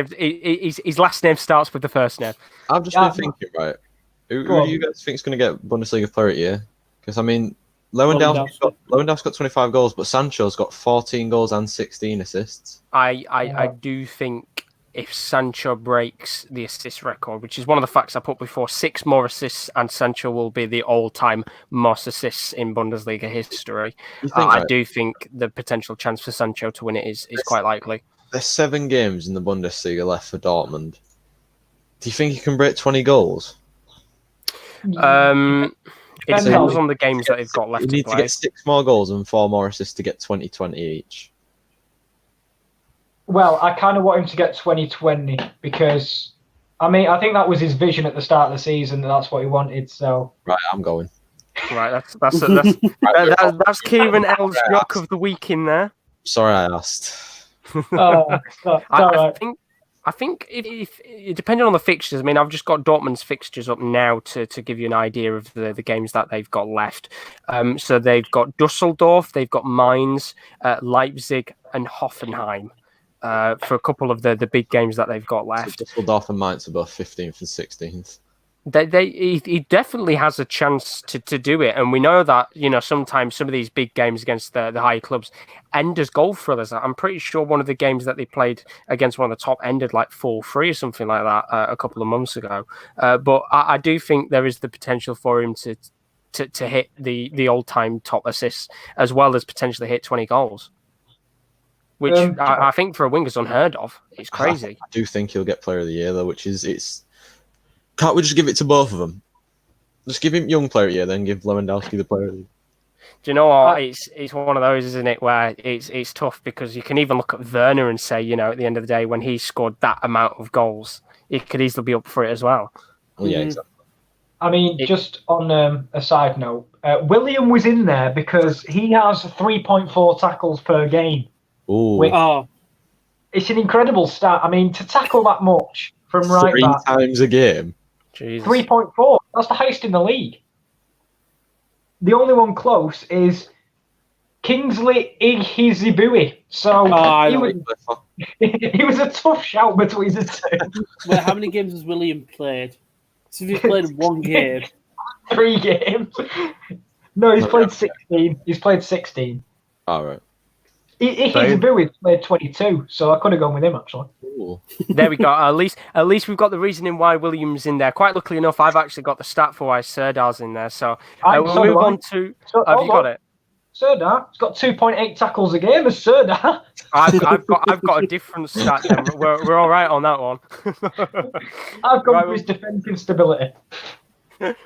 because his last name starts with the first name. I've just been thinking, right? Who do you guys think is going to get Bundesliga Player of the Year? Because I mean, Lewandowski's got 25 goals, but Sancho's got 14 goals and 16 assists. I do think if Sancho breaks the assist record, which is one of the facts I put before, 6 more assists, and Sancho will be the all-time most assists in Bundesliga history. I do think the potential chance for Sancho to win it is quite likely. There's 7 games in the Bundesliga left for Dortmund. Do you think he can break 20 goals? It depends on the games that they've got left to play. You need to get 6 more goals and 4 more assists to get 20-20 each. Well, I kind of want him to get 20-20 because, I mean, I think that was his vision at the start of the season. That's what he wanted. So right, I'm going. Right, that's Kieran L's Rock of the Week in there. Sorry, I asked. I think if depending on the fixtures, I mean, I've just got Dortmund's fixtures up now to give you an idea of the games that they've got left. So they've got Dusseldorf, they've got Mainz, Leipzig, and Hoffenheim. For a couple of the big games that they've got left. So Dusseldorf and Mainz are both 15th and 16th. He definitely has a chance to do it, and we know that sometimes some of these big games against the higher clubs end as goal thrillers. I'm pretty sure one of the games that they played against one of the top ended like 4-3 or something like that a couple of months ago. But I do think there is the potential for him to hit the all-time top assists as well as potentially hit 20 goals, which I think for a winger is unheard of. It's crazy. I do think he'll get Player of the Year though, which is. Can't we just give it to both of them? Just give him Young Player of the Year, then give Lewandowski the Player of the Year. Do you know what? It's one of those, isn't it, where it's tough because you can even look at Werner and say, at the end of the day, when he scored that amount of goals, he could easily be up for it as well. Well, yeah, exactly. I mean, just on a side note, William was in there because he has 3.4 tackles per game. Ooh. It's an incredible stat. I mean, to tackle that much from right back. 3 times a game. 3.4. That's the highest in the league. The only one close is Kingsley Ighizibuhi. So he was a tough shout between the two. Wait, how many games has William played? So if he's played one game. 3 games. No, he's played 16. He's played 16. All right. Ighizibuhi played 22, so I could have gone with him actually. Ooh. There we go. At least we've got the reasoning why Williams in there. Quite luckily enough, I've actually got the stat for why Serdar's in there. So we'll move on to. Have you got it? Serdar's got 2.8 tackles a game as Serdar. I've got a different stat. Then. We're all right on that one. I've gone for his defensive stability.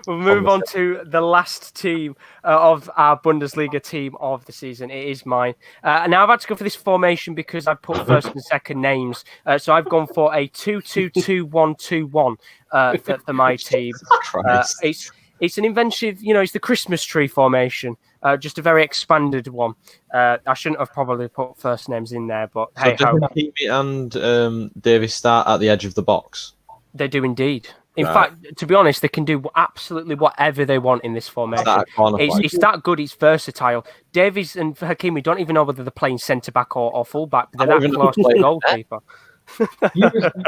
We'll move on to the last team of our Bundesliga team of the season. It is mine. Now, I've had to go for this formation because I've put first and second names. So I've gone for a 2-2-2-1-2-1 for my team. It's an inventive, it's the Christmas tree formation, just a very expanded one. I shouldn't have probably put first names in there, but hey ho. Hakimi and Davies start at the edge of the box? They do indeed. In fact, to be honest, they can do absolutely whatever they want in this formation. It's that good. It's versatile. Davies and Hakimi don't even know whether they're playing centre back or full back. But they're that close to the goalkeeper.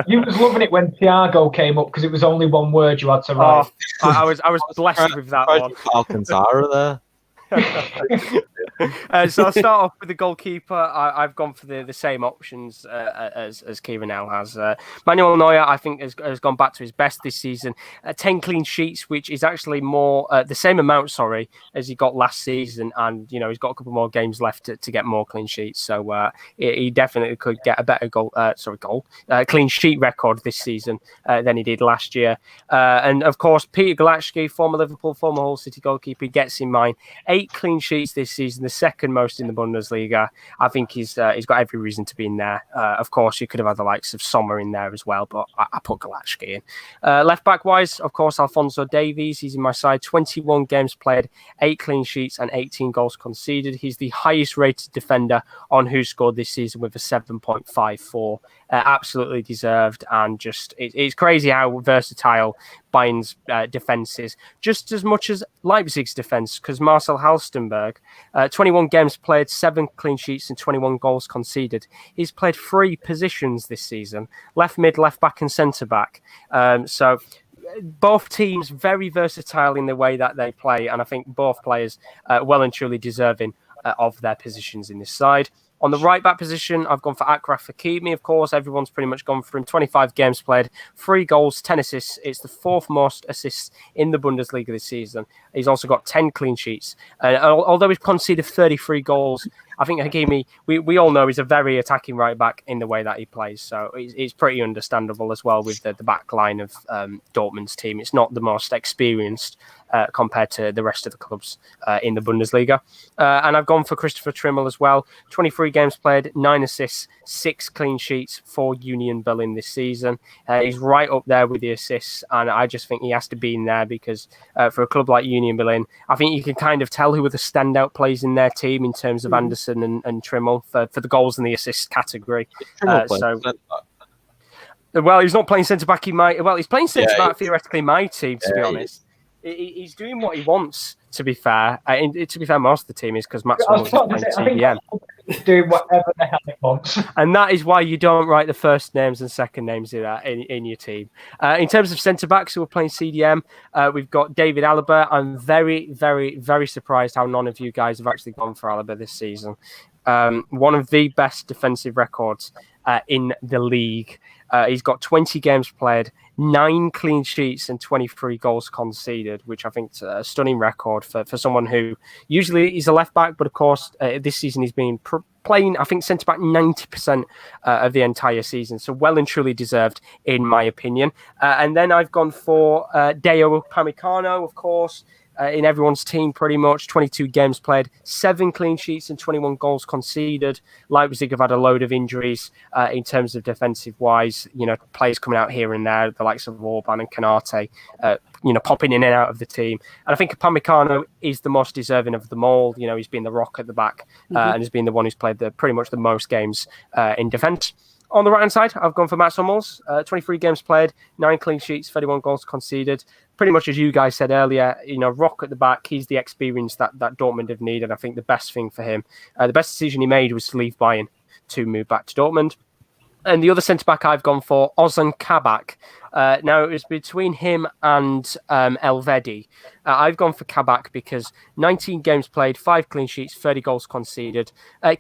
You was loving it when Thiago came up because it was only one word you had to write. I was blessed with that one. Alcantara there. So I'll start off with the goalkeeper. I've gone for the same options as Kieran now has. Manuel Neuer, I think, has gone back to his best this season. 10 clean sheets, which is actually more the same amount, as he got last season. And he's got a couple more games left to get more clean sheets. So he definitely could get a better clean sheet record this season than he did last year. And of course, Peter Galacki, former Liverpool, former Hull City goalkeeper, gets in mine. 8 clean sheets this season, the second most in the Bundesliga. I think he's got every reason to be in there. Of course, you could have had the likes of Sommer in there as well, but I put Galacki in. Left back wise, of course, Alphonso Davies. He's in my side. 21 games played, 8 clean sheets, and 18 goals conceded. He's the highest rated defender on Who Scored this season with a 7.54. Absolutely deserved, and just it's crazy how versatile Bayern's defence is, just as much as Leipzig's defence, because Marcel Halstenberg, 21 games played, 7 clean sheets and 21 goals conceded. He's played 3 positions this season, left mid, left back and centre back. So both teams very versatile in the way that they play, and I think both players well and truly deserving of their positions in this side. On the right back position, I've gone for Achraf Hakimi, of course. Everyone's pretty much gone for him. 25 games played, 3 goals, 10 assists. It's the 4th most assists in the Bundesliga this season. He's also got 10 clean sheets. Although he's conceded 33 goals, I think Hakimi, we all know he's a very attacking right back in the way that he plays. So it's pretty understandable as well with the back line of Dortmund's team. It's not the most experienced compared to the rest of the clubs in the Bundesliga. And I've gone for Christopher Trimmel as well. 23 games played, 9 assists, 6 clean sheets for Union Berlin this season. He's right up there with the assists, and I just think he has to be in there because for a club like Union Berlin, I think you can kind of tell who are the standout players in their team in terms of Anderson and Trimmel for the goals and the assist category. Well, he's not playing centre back. He's playing centre back theoretically in my team, to be honest. He's doing what he wants To be fair, most of the team is because Max Hummels is playing CDM. Doing whatever the hell it wants. And that is why you don't write the first names and second names in your team. In terms of centre-backs who are playing CDM, we've got David Alaba. I'm very, very, very surprised how none of you guys have actually gone for Alaba this season. One of the best defensive records in the league. He's got 20 games played, 9 clean sheets and 23 goals conceded, which I think is a stunning record for someone who usually is a left back, but of course this season he's been playing, I think, centre back 90% of the entire season. So well and truly deserved, in my opinion. And then I've gone for Deo Upamecano, of course. In everyone's team, pretty much 22 games played, 7 clean sheets and 21 goals conceded. Leipzig have had a load of injuries in terms of defensive wise. Players coming out here and there, the likes of Orban and Canate, popping in and out of the team. And I think Upamecano is the most deserving of them all. He's been the rock at the back and has been the one who's played pretty much the most games in defence. On the right-hand side, I've gone for Mats Hummels, 23 games played, 9 clean sheets, 31 goals conceded. Pretty much as you guys said earlier, rock at the back. He's the experience that Dortmund have needed. I think the best thing for him, the best decision he made was to leave Bayern to move back to Dortmund. And the other centre-back I've gone for, Ozan Kabak. Now, it was between him and Elvedi. I've gone for Kabak because 19 games played, 5 clean sheets, 30 goals conceded.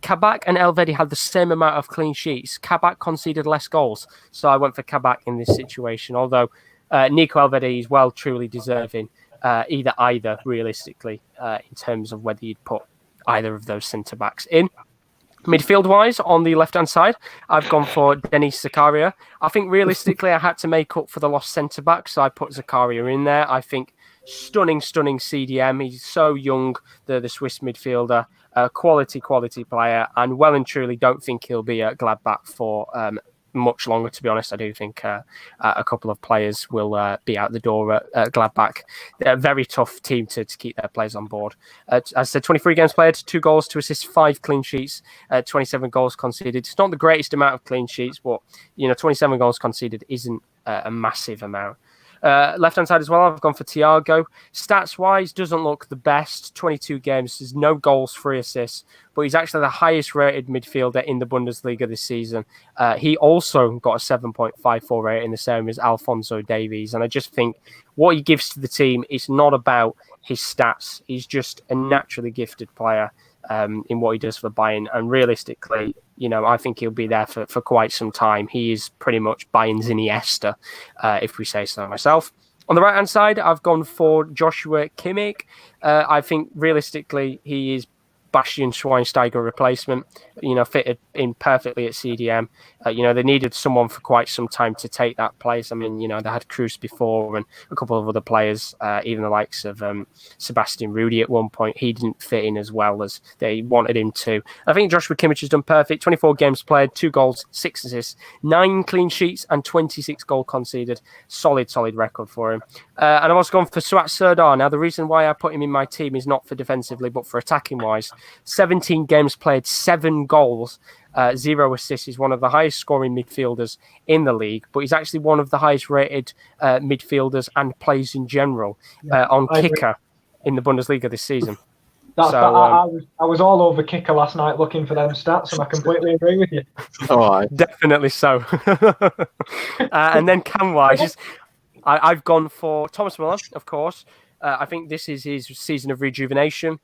Kabak and Elvedi had the same amount of clean sheets. Kabak conceded less goals. So I went for Kabak in this situation, although Nico Elvedi is well truly deserving either, realistically, in terms of whether you'd put either of those centre-backs in. Midfield-wise, on the left-hand side, I've gone for Denis Zakaria. I think realistically I had to make up for the lost centre-back, so I put Zakaria in there. I think stunning CDM. He's so young, the Swiss midfielder, quality player, and well and truly don't think he'll be at Gladbach for much longer, to be honest. I do think a couple of players will be out the door at Gladbach. They're a very tough team to keep their players on board. As I said, 23 games played, 2 goals, 2 assists, 5 clean sheets, 27 goals conceded. It's not the greatest amount of clean sheets, but 27 goals conceded isn't a massive amount. Left-hand side as well, I've gone for Thiago. Stats-wise, doesn't look the best. 22 games, there's no goals, 3 assists, but he's actually the highest-rated midfielder in the Bundesliga this season. He also got a 7.54 rating, the same as Alphonso Davies, and I just think what he gives to the team is not about his stats. He's just a naturally gifted player in what he does for Bayern, and realistically, I think he'll be there for quite some time. He is pretty much Bayern's Iniesta, if we say so myself. On the right-hand side, I've gone for Joshua Kimmich. I think realistically, he is Bastian Schweinsteiger replacement, fitted in perfectly at CDM. They needed someone for quite some time to take that place. I mean, they had Kroos before and a couple of other players, even the likes of Sebastian Rudy at one point. He didn't fit in as well as they wanted him to. I think Joshua Kimmich has done perfect. 24 games played, 2 goals, 6 assists, 9 clean sheets and 26 goals conceded. Solid record for him. And I've also gone for Suat Serdar. Now, the reason why I put him in my team is not for defensively, but for attacking-wise. 17 games played, 7 goals, 0 assists. He's one of the highest scoring midfielders in the league, but he's actually one of the highest rated midfielders and plays in general on Kicker in the Bundesliga this season. I was all over Kicker last night looking for them stats, and I completely agree with you. Definitely so. And then cam-wise, I've gone for Thomas Müller, of course. I think this is his season of rejuvenation.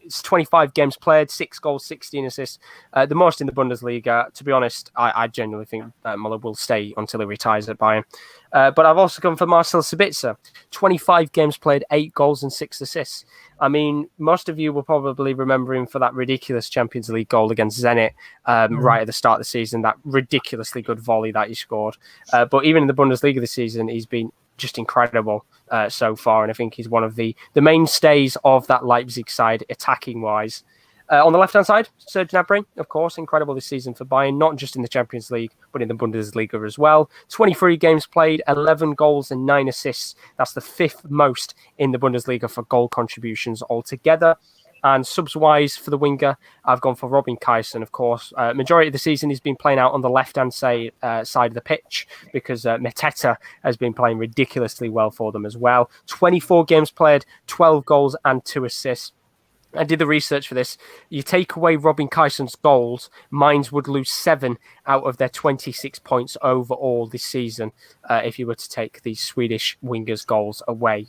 It's 25 games played, 6 goals, 16 assists, the most in the Bundesliga. To be honest, I genuinely think Müller will stay until he retires at Bayern. But I've also gone for Marcel Sabitzer. 25 games played, 8 goals and 6 assists. I mean, most of you will probably remember him for that ridiculous Champions League goal against Zenit right at the start of the season, that ridiculously good volley that he scored. But even in the Bundesliga this season, he's been just incredible so far, and I think he's one of the mainstays of that Leipzig side attacking wise. On the left hand side, Serge Gnabry, of course, incredible this season for Bayern, not just in the Champions League but in the Bundesliga as well. 23 games played, 11 goals and 9 assists. That's the 5th most in the Bundesliga for goal contributions altogether. And subs-wise for the winger, I've gone for Robin Kyson, of course. Majority of the season he's been playing out on the left-hand side of the pitch because Mateta has been playing ridiculously well for them as well. 24 games played, 12 goals and 2 assists. I did the research for this. You take away Robin Kyson's goals, Mainz would lose 7 out of their 26 points overall this season if you were to take the Swedish wingers' goals away,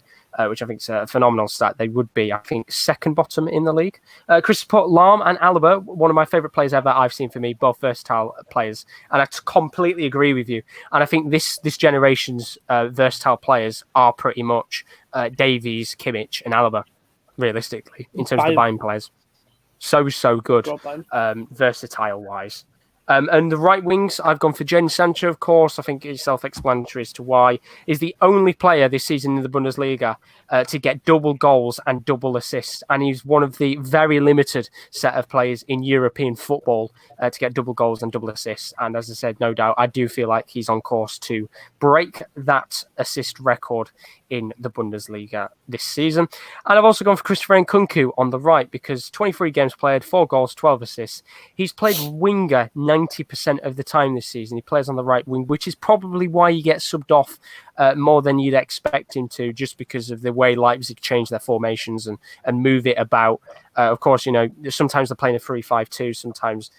which I think is a phenomenal stat. They would be, I think, second bottom in the league. Chris put Lahm and Alaba, one of my favourite players ever I've seen for me, both versatile players. And I completely agree with you. And I think this generation's versatile players are pretty much Davies, Kimmich and Alaba. Realistically, in terms of the Bayern players, so good, versatile wise. And the right wings, I've gone for Jadon Sancho, of course. I think it's self-explanatory as to why. He's the only player this season in the Bundesliga to get double goals and double assists. And he's one of the very limited set of players in European football to get double goals and double assists. And as I said, no doubt, I do feel like he's on course to break that assist record in the Bundesliga this season. And I've also gone for Christopher Nkunku on the right because 23 games played, 4 goals, 12 assists. He's played winger 90% of the time this season. He plays on the right wing, which is probably why he gets subbed off more than you'd expect him to, just because of the way Leipzig change their formations and move it about. Of course, you know, sometimes they're playing a 3-5-2, sometimes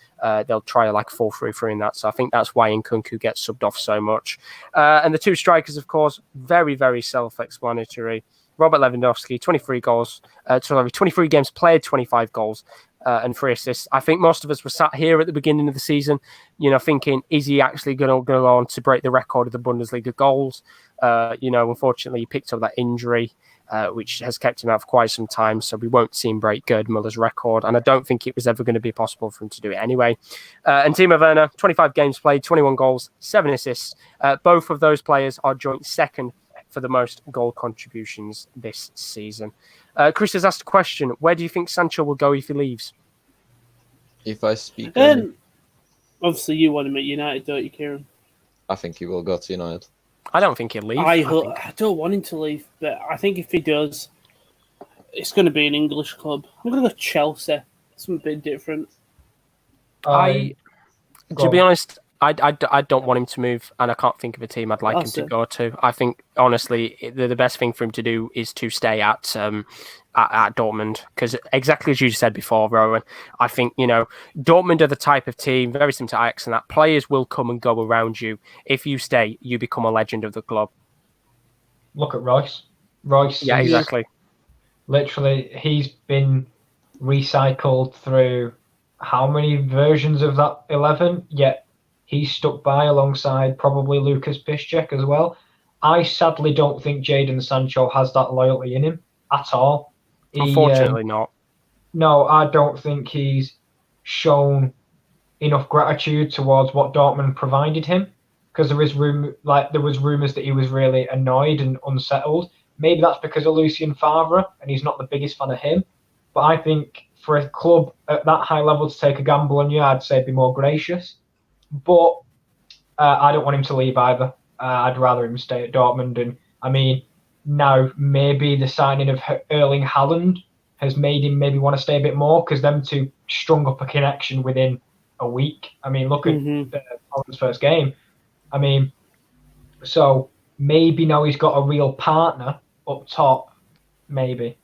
they'll try like 4-3-3 in that. So I think that's why Nkunku gets subbed off so much. And the two strikers, of course, very, very self-explanatory. Robert Lewandowski, 23 games played, 25 goals and 3 assists. I think most of us were sat here at the beginning of the season, you know, thinking, is he actually going to go on to break the record of the Bundesliga goals? You know, unfortunately, he picked up that injury, which has kept him out for quite some time. So we won't see him break Gerd Muller's record. And I don't think it was ever going to be possible for him to do it anyway. And Timo Werner, 25 games played, 21 goals, 7 assists. Both of those players are joint second for the most goal contributions this season. Chris has asked a question. Where do you think Sancho will go if he leaves? If I speak... obviously, you want him at United, don't you, Kieran? I think he will go to United. I don't think he'll leave. I don't want him to leave, but I think if he does, it's going to be an English club. I'm going to go Chelsea. Something a bit different. To be honest, I don't want him to move, and I can't think of a team I'd like him to go to. I think, honestly, the best thing for him to do is to stay at Dortmund, because exactly as you said before, Rowan, I think, you know, Dortmund are the type of team, very similar to Ajax, and that players will come and go around you. If you stay, you become a legend of the club. Look at Royce. Yeah, exactly. Literally, he's been recycled through how many versions of that 11, yet he's stuck by alongside probably Lucas Piszczek as well. I sadly don't think Jadon Sancho has that loyalty in him at all. Unfortunately not. No, I don't think he's shown enough gratitude towards what Dortmund provided him, because there was rumours that he was really annoyed and unsettled. Maybe that's because of Lucien Favre and he's not the biggest fan of him. But I think for a club at that high level to take a gamble on you, I'd say be more gracious. But I don't want him to leave either. I'd rather him stay at Dortmund. And I mean, now maybe the signing of Erling Haaland has made him maybe want to stay a bit more, because them two strung up a connection within a week. I mean, look at Haaland's first game. I mean, so maybe now he's got a real partner up top, maybe.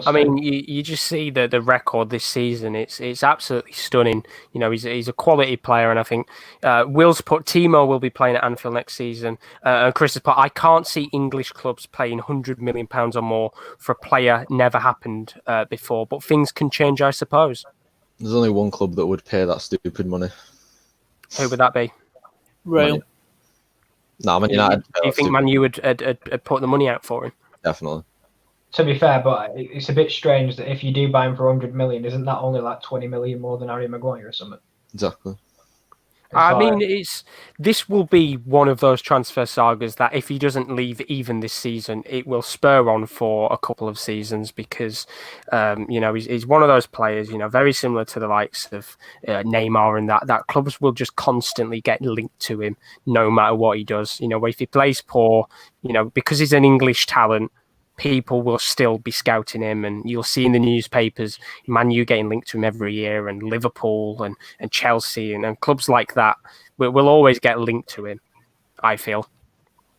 I mean, you just see the record this season. It's absolutely stunning. You know, he's a quality player, and I think Will's put Timo will be playing at Anfield next season. And Chris has put, I can't see English clubs paying £100 million or more for a player never happened before, but things can change, I suppose. There's only one club that would pay that stupid money. Who would that be? Real. No, Man United. Do you think Man U would put the money out for him? Definitely. To be fair, but it's a bit strange that if you do buy him for 100 million, isn't that only like 20 million more than Harry Maguire or something? Exactly. I mean, this will be one of those transfer sagas that if he doesn't leave even this season, it will spur on for a couple of seasons, because, you know, he's one of those players, you know, very similar to the likes of Neymar, and that clubs will just constantly get linked to him no matter what he does. You know, if he plays poor, you know, because he's an English talent, people will still be scouting him, and you'll see in the newspapers Man U getting linked to him every year, and Liverpool and Chelsea and clubs like that will always get linked to him, I feel.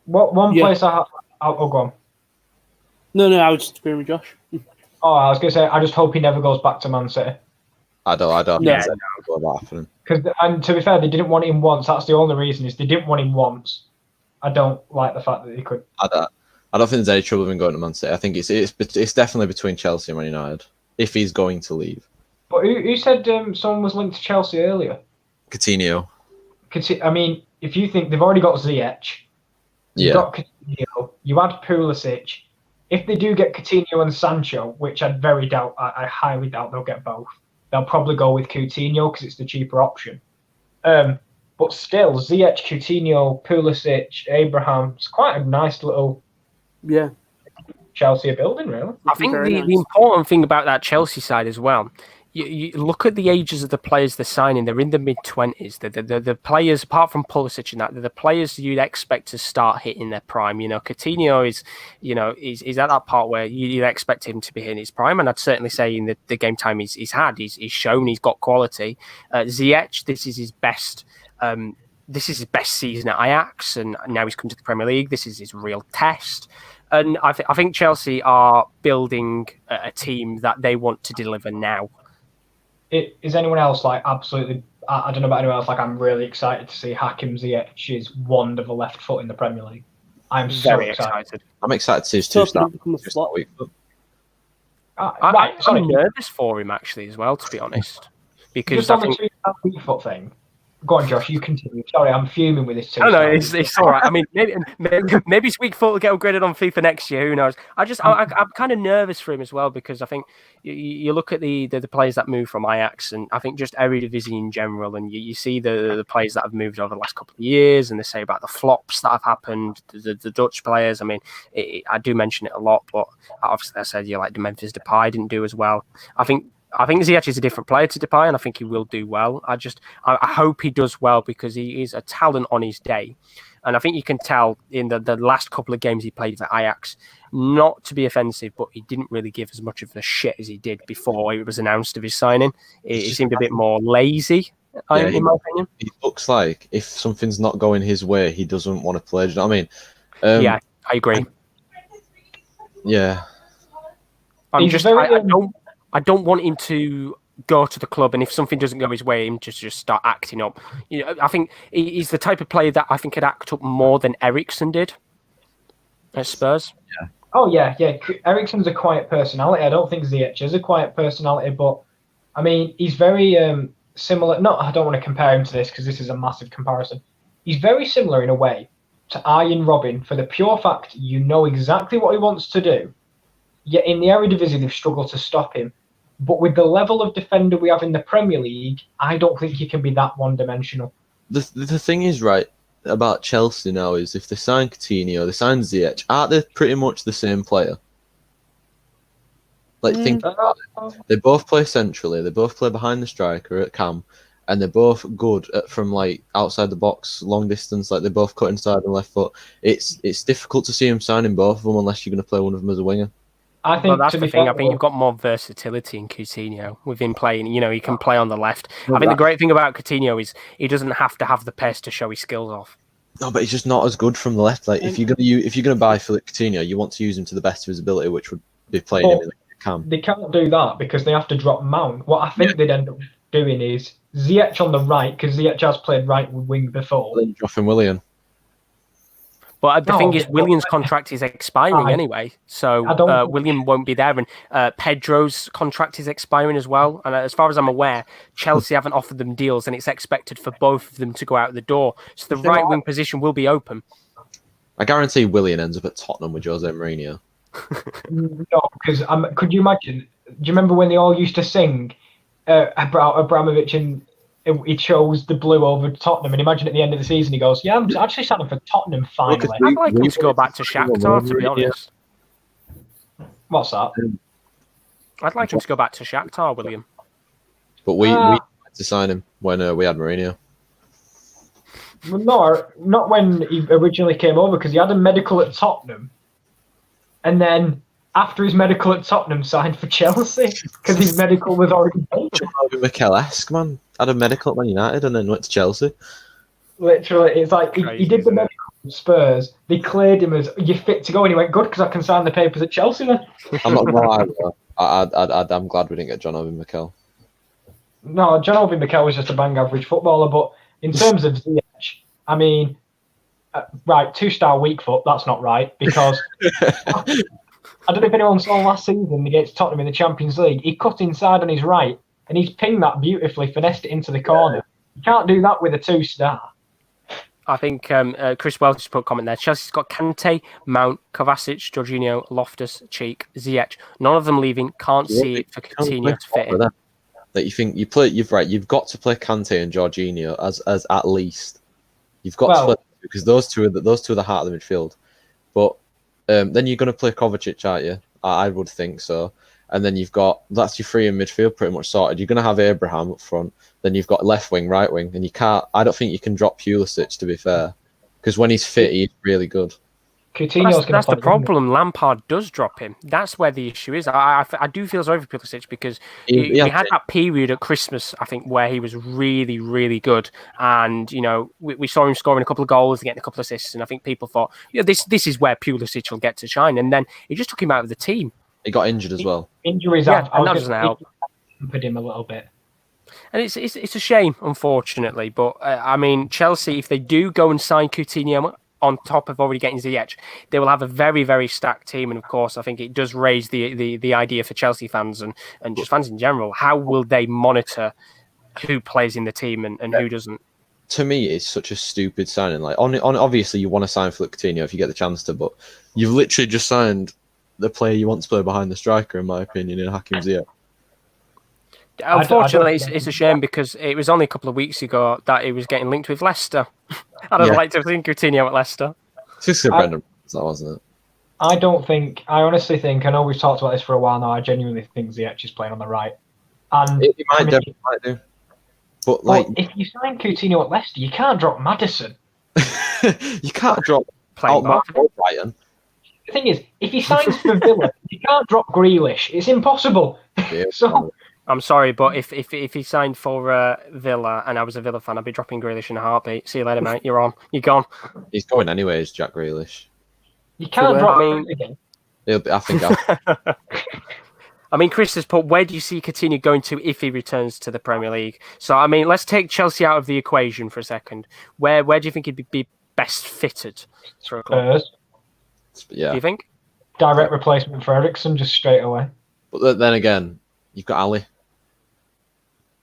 One place I'll go on. No, I was just agreeing with Josh. Oh, I was going to say, I just hope he never goes back to Man City. I don't think Yeah. that happening. And to be fair, they didn't want him once. That's the only reason, is they didn't want him once. I don't like the fact that he could. I don't think there's any trouble with him going to Man City. I think it's definitely between Chelsea and Man United if he's going to leave. But who said someone was linked to Chelsea earlier? Coutinho. I mean, if you think they've already got Ziyech, you've got Coutinho, you add Pulisic. If they do get Coutinho and Sancho, which I highly doubt they'll get both, they'll probably go with Coutinho because it's the cheaper option. But still, Ziyech, Coutinho, Pulisic, Abraham, it's quite a nice little Chelsea building, really. I think the important thing about that Chelsea side as well, you look at the ages of the players they're signing. They're in the mid-20s. The players, apart from Pulisic and that, they're the players you'd expect to start hitting their prime. Coutinho is at that part where you'd expect him to be hitting his prime, and I'd certainly say in the game time he's had, he's shown he's got quality. Ziyech, this is his best. This is his best season at Ajax, and now he's come to the Premier League. This is his real test. And I think Chelsea are building a team that they want to deliver now. Is anyone else absolutely? I don't know about anyone else. I'm really excited to see Hakim Ziyech's wand of a left foot in the Premier League. I'm very excited. I'm excited to see his two start week. I'm nervous for him actually as well, to be honest, because just on the 2 week foot thing. Go on, Josh. You continue. Sorry, I'm fuming with this too. No, it's all right. I mean, maybe his weak foot will get upgraded on FIFA next year. Who knows? I'm kind of nervous for him as well, because I think you look at the players that move from Ajax, and I think just Eredivisie in general, and you see the players that have moved over the last couple of years, and they say about the flops that have happened, the Dutch players. I mean, I do mention it a lot, but obviously I said the Memphis Depay didn't do as well. I think Ziyech is a different player to Depay, and I think he will do well. I hope he does well, because he is a talent on his day. And I think you can tell in the last couple of games he played for Ajax, not to be offensive, but he didn't really give as much of a shit as he did before it was announced of his signing. He seemed a bit more lazy, in my opinion. He looks like if something's not going his way, he doesn't want to play. Do you know what I mean? Yeah, I agree. Yeah. I don't want him to go to the club, and if something doesn't go his way, him just start acting up. I think he's the type of player that I think could act up more than Eriksen did at Spurs. Yeah. Oh yeah. Eriksen's a quiet personality. I don't think Ziyech is a quiet personality, but I mean, he's very similar. I don't want to compare him to this because this is a massive comparison. He's very similar in a way to Arjen Robben, for the pure fact you know exactly what he wants to do. Yet in the Eredivisie, they've struggled to stop him. But with the level of defender we have in the Premier League, I don't think he can be that one-dimensional. The thing is, right, about Chelsea now is if they sign Coutinho, they sign Ziyech, aren't they pretty much the same player? Think about it. They both play centrally, they both play behind the striker at cam, and they're both good from outside the box, long distance, they both cut inside and left foot. It's difficult to see him signing both of them unless you're going to play one of them as a winger. I think that's the thing. I think you've got more versatility in Coutinho with him playing. He can play on the left. I think the great thing about Coutinho is he doesn't have to have the pace to show his skills off. No, but he's just not as good from the left. If you're gonna buy Philippe Coutinho, you want to use him to the best of his ability, which would be playing him in the cam. They can't do that because they have to drop Mount. What I think they'd end up doing is Ziyech on the right, because Ziyech has played right wing before. Then dropping Willian. But the thing is, William's contract is expiring anyway, so William won't be there, and Pedro's contract is expiring as well. And as far as I'm aware, Chelsea haven't offered them deals, and it's expected for both of them to go out the door. So the right wing position will be open. I guarantee Willian ends up at Tottenham with Jose Mourinho. No, because could you imagine? Do you remember when they all used to sing about Abramovich and he chose the blue over Tottenham, and imagine at the end of the season he goes, "Yeah, I'm actually signing for Tottenham finally." I'd like him to go back to Shakhtar, to be honest. What's that? I'd like him to go back to Shakhtar, William. But we had to sign him when we had Mourinho. No, not when he originally came over, because he had a medical at Tottenham, and then after his medical at Tottenham, signed for Chelsea because his medical was already paid. Mikel-esque, man. Had a medical at Man United and then went to Chelsea. Literally, it's like Crazy, he did the isn't it? medical at Spurs. They cleared him as you're fit to go, and he went good because I can sign the papers at Chelsea then. I'm not gonna lie, though. I'm glad we didn't get John Obi Mikel. No, John Obi Mikel was just a bang average footballer, but in terms of Ziyech, I mean, right, 2-star weak foot. That's not right because I don't know if anyone saw last season against Tottenham in the Champions League. He cut inside on his right and he's pinged that beautifully, finessed it into the corner. You can't do that with a 2-star. I think Chris Welch put a comment there. Chelsea's got Kante, Mount, Kovacic, Jorginho, Loftus, Cheek, Ziyech. None of them leaving. Can't see it for Coutinho to fit in. That you think you've got to play Kante and Jorginho as at least. You've got to play because those two are the heart of the midfield. But then you're going to play Kovacic, aren't you? I would think so. And then that's your three in midfield pretty much sorted. You're going to have Abraham up front. Then you've got left wing, right wing, and I don't think you can drop Pulisic, to be fair, because when he's fit, he's really good. That's the problem. Lampard does drop him. That's where the issue is. I do feel sorry for Pulisic because he had that period at Christmas, I think, where he was really, really good. And, we saw him scoring a couple of goals and getting a couple of assists. And I think people thought, this is where Pulisic will get to shine. And then he just took him out of the team. He got injured as well. Injuries, and that doesn't help. Hampered him a little bit. And it's a shame, unfortunately. But, Chelsea, if they do go and sign Coutinho on top of already getting Ziyech, they will have a very, very stacked team. And, of course, I think it does raise the idea for Chelsea fans and just fans in general. How will they monitor who plays in the team and who doesn't? To me, it's such a stupid signing. Like, obviously, you want to sign Philippe Coutinho if you get the chance to, but you've literally just signed the player you want to play behind the striker, in my opinion, in Hakim Ziyech. Unfortunately, it's a shame because it was only a couple of weeks ago that he was getting linked with Leicester. I'd have liked to have seen Coutinho at Leicester. It's Brendan, that wasn't it? I honestly think, I know we've talked about this for a while now, I genuinely think Ziyech is playing on the right. And he might do. But if you sign Coutinho at Leicester, you can't drop Maddison. You can't drop Brighton. The thing is, if he signs for Villa, you can't drop Grealish. It's impossible. Yeah, I'm sorry, but if he signed for Villa and I was a Villa fan, I'd be dropping Grealish in a heartbeat. See you later, mate. You're on. You're gone. He's going anyways, Jack Grealish. You can't drop him again. I think. Chris has put, where do you see Coutinho going to if he returns to the Premier League? So, let's take Chelsea out of the equation for a second. Where do you think he'd be best fitted for a club? Yeah. Do you think? Direct replacement for Eriksen, just straight away. But then again, you've got Ali.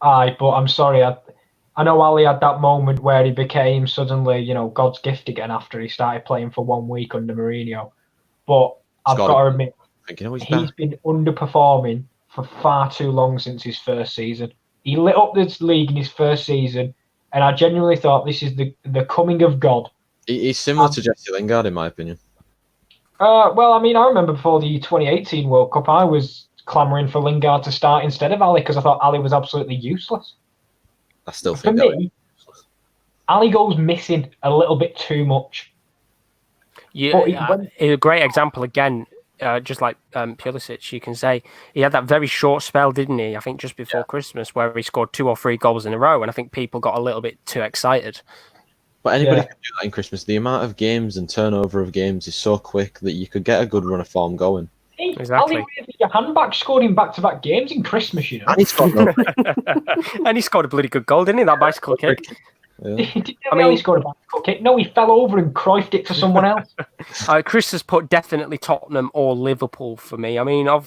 Aye, but I'm sorry. I know Ali had that moment where he became suddenly, God's gift again after he started playing for 1 week under Mourinho. But I've got to admit, he's been underperforming for far too long since his first season. He lit up this league in his first season, and I genuinely thought this is the coming of God. He's similar to Jesse Lingard, in my opinion. I remember before the 2018 World Cup, I was clamouring for Lingard to start instead of Ali because I thought Ali was absolutely useless. I still think for me, Ali goes missing a little bit too much. Yeah, a great example again, just like Pulisic, you can say he had that very short spell, didn't he? I think just before Christmas, where he scored 2 or 3 goals in a row, and I think people got a little bit too excited. But anybody can do that in Christmas. The amount of games and turnover of games is so quick that you could get a good run of form going. Hey, exactly. Ali waved your hand back, scored in back-to-back games in Christmas, And he scored and he scored a bloody good goal, didn't he? That bicycle kick. Yeah. He scored a bicycle kick. No, he fell over and Cruyffed it to someone else. Chris has put definitely Tottenham or Liverpool for me.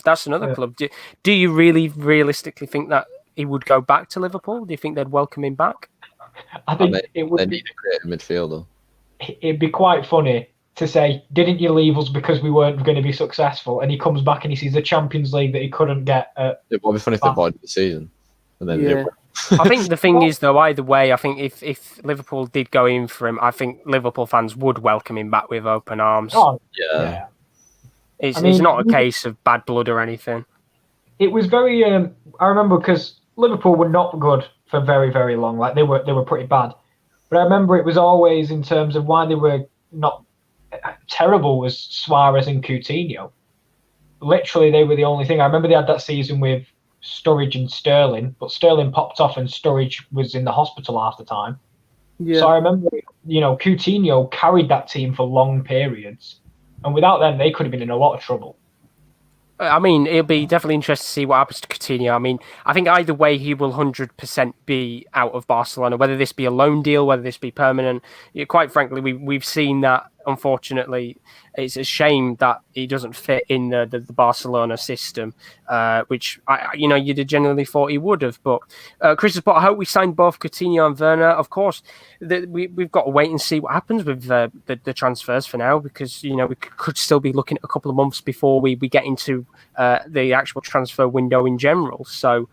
That's another club. Do you really realistically think that he would go back to Liverpool? Do you think they'd welcome him back? I think it would. They need a creative midfielder. It'd be quite funny to say, "Didn't you leave us because we weren't going to be successful?" And he comes back and he sees the Champions League that he couldn't get. It would be funny if they bought the season, and then I think the thing is, though, either way, I think if Liverpool did go in for him, I think Liverpool fans would welcome him back with open arms. Oh, yeah. It's not a case of bad blood or anything. It was very. I remember because Liverpool were not good for very, very long. Like they were pretty bad. But I remember it was always in terms of why they were not terrible was Suarez and Coutinho. literally they were the only thing. I remember they had that season with Sturridge and Sterling, but Sterling popped off and Sturridge was in the hospital half the time. Yeah. So I remember, Coutinho carried that team for long periods, and without them, they could have been in a lot of trouble. I mean, it'll be definitely interesting to see what happens to Coutinho. I mean, I think either way, he will 100% be out of Barcelona, whether this be a loan deal, whether this be permanent. Quite frankly, we've seen that, unfortunately. It's a shame that he doesn't fit in the Barcelona system, which, you'd generally thought he would have. But, Chris, I hope we signed both Coutinho and Werner. Of course, we've got to wait and see what happens with the transfers for now, because, we could still be looking at a couple of months before we get into the actual transfer window in general. So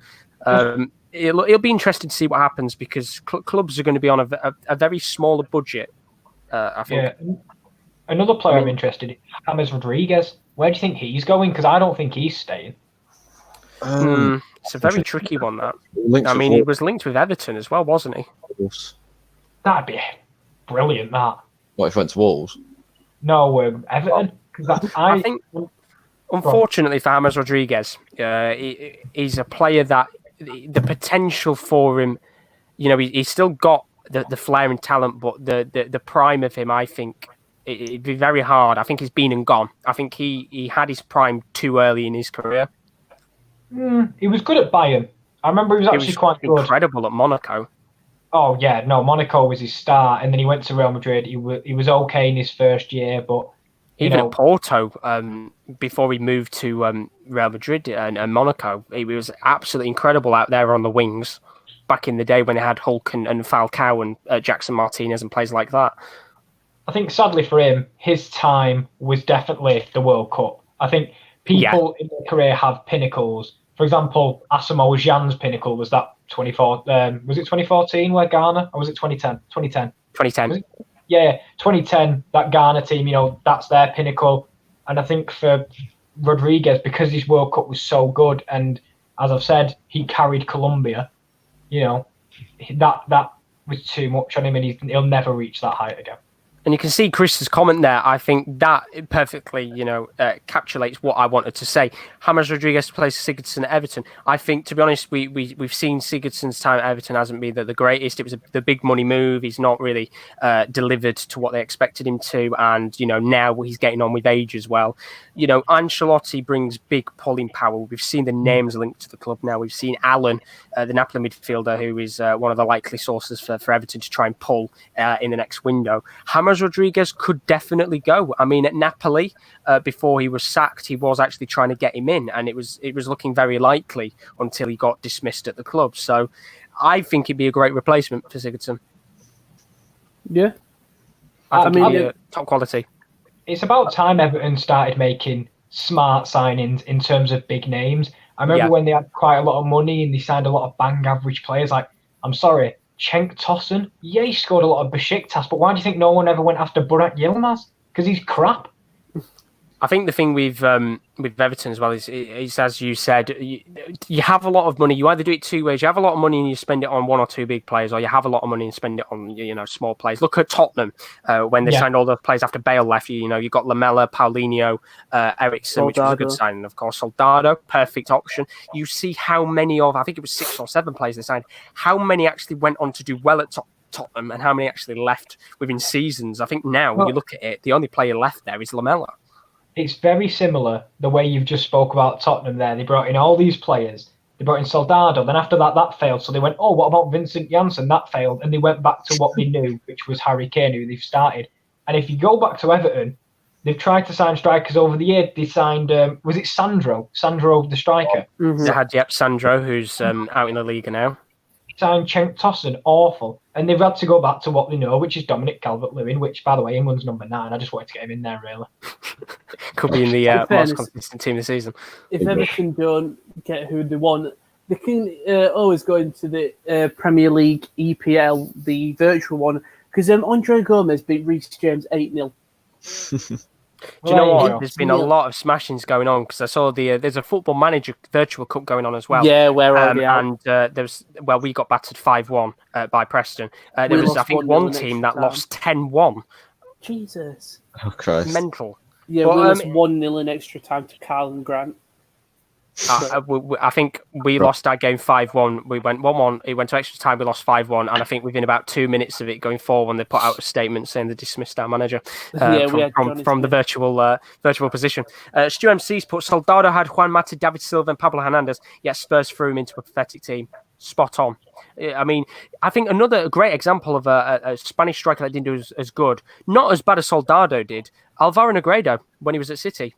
it'll be interesting to see what happens, because clubs are going to be on a very smaller budget, I think. Yeah. Another player I'm interested in, James Rodriguez. Where do you think he's going? Because I don't think he's staying. It's a very tricky one, that. He was linked with Everton as well, wasn't he? That'd be brilliant, that. What, if he went to Wolves? No, Everton. I think, unfortunately for James Rodriguez, he's a player that the potential for him, he's still got the flair and talent, but the prime of him, I think, it'd be very hard. I think he's been and gone. I think he had his prime too early in his career. He was good at Bayern. I remember he was actually quite good. Incredible at Monaco. Oh, yeah. No, Monaco was his start, and then he went to Real Madrid. He was okay in his first year, but... Even at Porto, before he moved to Real Madrid and Monaco, he was absolutely incredible out there on the wings back in the day when he had Hulk and Falcao and Jackson Martinez and players like that. I think, sadly for him, his time was definitely the World Cup. I think people in their career have pinnacles. For example, Asamoah Gyan's pinnacle was that 2014 where Ghana, or was it 2010? 2010. Yeah, 2010, that Ghana team, that's their pinnacle. And I think for Rodriguez, because his World Cup was so good, and as I've said, he carried Colombia, that was too much on him, and he'll never reach that height again. And you can see Chris's comment there. I think that perfectly, encapsulates what I wanted to say. James Rodriguez plays Sigurdsson at Everton. I think, to be honest, we've seen Sigurdsson's time at Everton hasn't been the greatest. It was the big money move. He's not really delivered to what they expected him to. And, now he's getting on with age as well. Ancelotti brings big pulling power. We've seen the names linked to the club now. We've seen Allen, the Napoli midfielder, who is one of the likely sources for Everton to try and pull in the next window. James Rodriguez could definitely go. I mean, at Napoli, before he was sacked, he was actually trying to get him in, and it was looking very likely until he got dismissed at the club. So I think it'd be a great replacement for Sigurdsson. Yeah. I mean, top quality. It's about time Everton started making smart signings in terms of big names. I remember when they had quite a lot of money and they signed a lot of bang average players. Like, I'm sorry, Cenk Tosun, he scored a lot of Besiktas, but why do you think no one ever went after Burak Yilmaz? Because he's crap. I think the thing with Everton as well is as you said, you have a lot of money. You either do it two ways. You have a lot of money and you spend it on one or two big players, or you have a lot of money and spend it on small players. Look at Tottenham when they signed all the players after Bale left. You got Lamella, Paulinho, Eriksen, which was a good signing, of course. Soldado, perfect option. You see how many I think it was 6 or 7 players they signed. How many actually went on to do well at Tottenham, and how many actually left within seasons? I think now when you look at it, the only player left there is Lamella. It's very similar the way you've just spoke about Tottenham there. They brought in all these players. They brought in Soldado. Then after that failed. So they went, what about Vincent Janssen? That failed. And they went back to what they knew, which was Harry Kane, who they've started. And if you go back to Everton, they've tried to sign strikers over the year. They signed, was it Sandro? Sandro, the striker. Mm-hmm. They had, Sandro, who's out in the Liga now. Signed Cenk Tosun, awful. And they've had to go back to what they know, which is Dominic Calvert-Lewin, which, by the way, England's number 9. I just wanted to get him in there, really. Could be in the most consistent team this season. If Everton don't get who they want, they can always go into the Premier League EPL, the virtual one, because Andre Gomez beat Reece James 8-0. Do you know what? There's been a lot of smashings going on, because I saw there's a Football Manager Virtual Cup going on as well. Yeah, where are we at? And we got battered 5-1 by Preston. There was, I think, one team that lost 10-1. Jesus. Oh, Christ. Mental. Yeah, Willis 1-0 in extra time to Carl and Grant. I think we lost our game 5-1. We went 1-1. It went to extra time. We lost 5-1. And I think within about 2 minutes of it going 4-1, they put out a statement saying they dismissed our manager from the virtual position. Stu MC's put Soldado had Juan Mata, David Silva, and Pablo Hernandez, yet Spurs threw him into a pathetic team. Spot on. I mean, I think another great example of a Spanish striker that didn't do as good, not as bad as Soldado did, Alvaro Negredo when he was at City.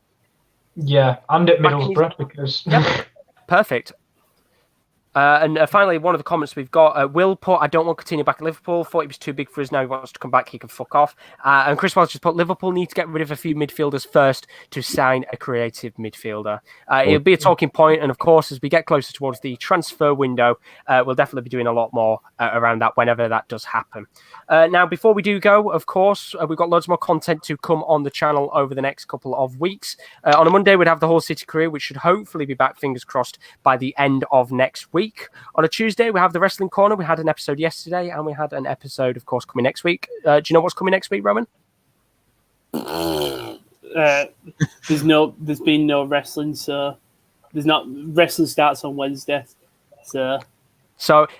Yeah, and at Middlesbrough because... Yep. Perfect. And finally, one of the comments we've got, Will put, I don't want Coutinho back at Liverpool. Thought he was too big for us. Now he wants to come back. He can fuck off. And Chris Wells just put, Liverpool need to get rid of a few midfielders first to sign a creative midfielder. It'll be a talking point. And of course, as we get closer towards the transfer window, we'll definitely be doing a lot more around that whenever that does happen. Now, before we do go, of course, we've got loads more content to come on the channel over the next couple of weeks. On a Monday, we'd have the Hull City career, which should hopefully be back, fingers crossed, by the end of next week. On a Tuesday, we have the Wrestling Corner. We had an episode yesterday, and we had an episode, of course, coming next week. Do you know what's coming next week, Roman? There's been no wrestling, so there's not. Wrestling starts on Wednesday, so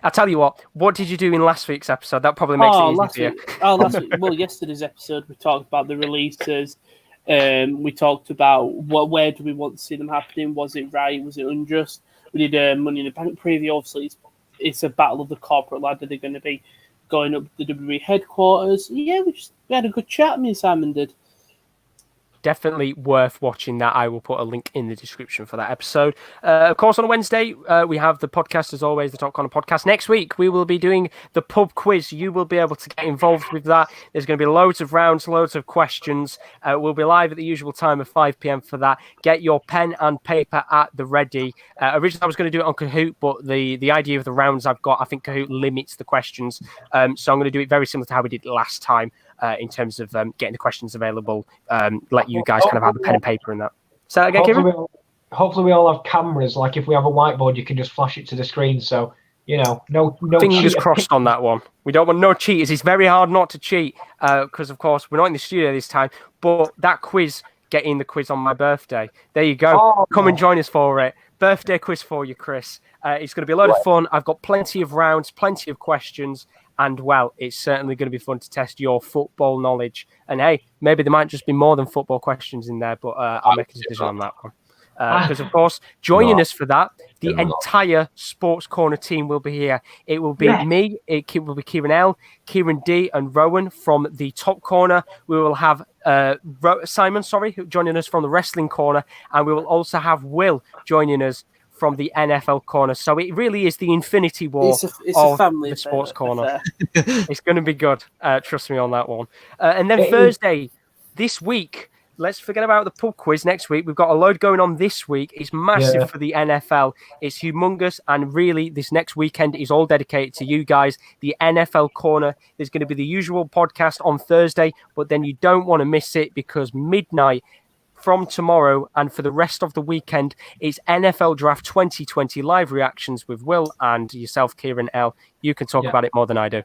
I'll tell you what did you do in last week's episode? That probably makes it easy for you. Last week. Well, yesterday's episode, we talked about the releases. We talked about where do we want to see them happening? Was it right? Was it unjust? We did a Money in the Bank preview. Obviously, it's a battle of the corporate ladder. They're going to be going up the WWE headquarters. Yeah, we had a good chat. Me and Simon did. Definitely worth watching that. I will put a link in the description for that episode. Of course, on a Wednesday, we have the podcast, as always, the Top Corner podcast. Next week, we will be doing the pub quiz. You will be able to get involved with that. There's going to be loads of rounds, loads of questions. We'll be live at the usual time of 5 p.m. for that. Get your pen and paper at the ready. Originally, I was going to do it on Kahoot, but the idea of the rounds I've got, I think Kahoot limits the questions. So I'm going to do it very similar to how we did last time. In terms of getting the questions available, let you guys kind of have the pen and paper in that. So again, Kieran? Hopefully we all have cameras. Like if we have a whiteboard, you can just flash it to the screen. So, no fingers crossed on that one. We don't want no cheaters. It's very hard not to cheat because, of course, we're not in the studio this time. But that quiz, getting the quiz on my birthday. There you go. Come and join us for it. Birthday quiz for you, Chris. It's going to be a lot of fun. I've got plenty of rounds, plenty of questions. And, well, it's certainly going to be fun to test your football knowledge. And, hey, maybe there might just be more than football questions in there, but I'll make a decision on that one. Because, of course, joining us for that, the entire Sports Corner team will be here. It will be me, it will be Kieran L, Kieran D, and Rowan from the Top Corner. We will have Simon, joining us from the Wrestling Corner. And we will also have Will joining us from the NFL Corner. So it really is the Infinity War of the Sports Corner. It's going to be good. Trust me on that one. And then Thursday, this week, let's forget about the pub quiz next week. We've got a load going on this week. It's massive for the NFL. It's humongous. And really, this next weekend is all dedicated to you guys, the NFL Corner. There's going to be the usual podcast on Thursday, but then you don't want to miss it because midnight from tomorrow and for the rest of the weekend, it's NFL Draft 2020 live reactions with Will and yourself, Kieren L. You can talk about it more than I do.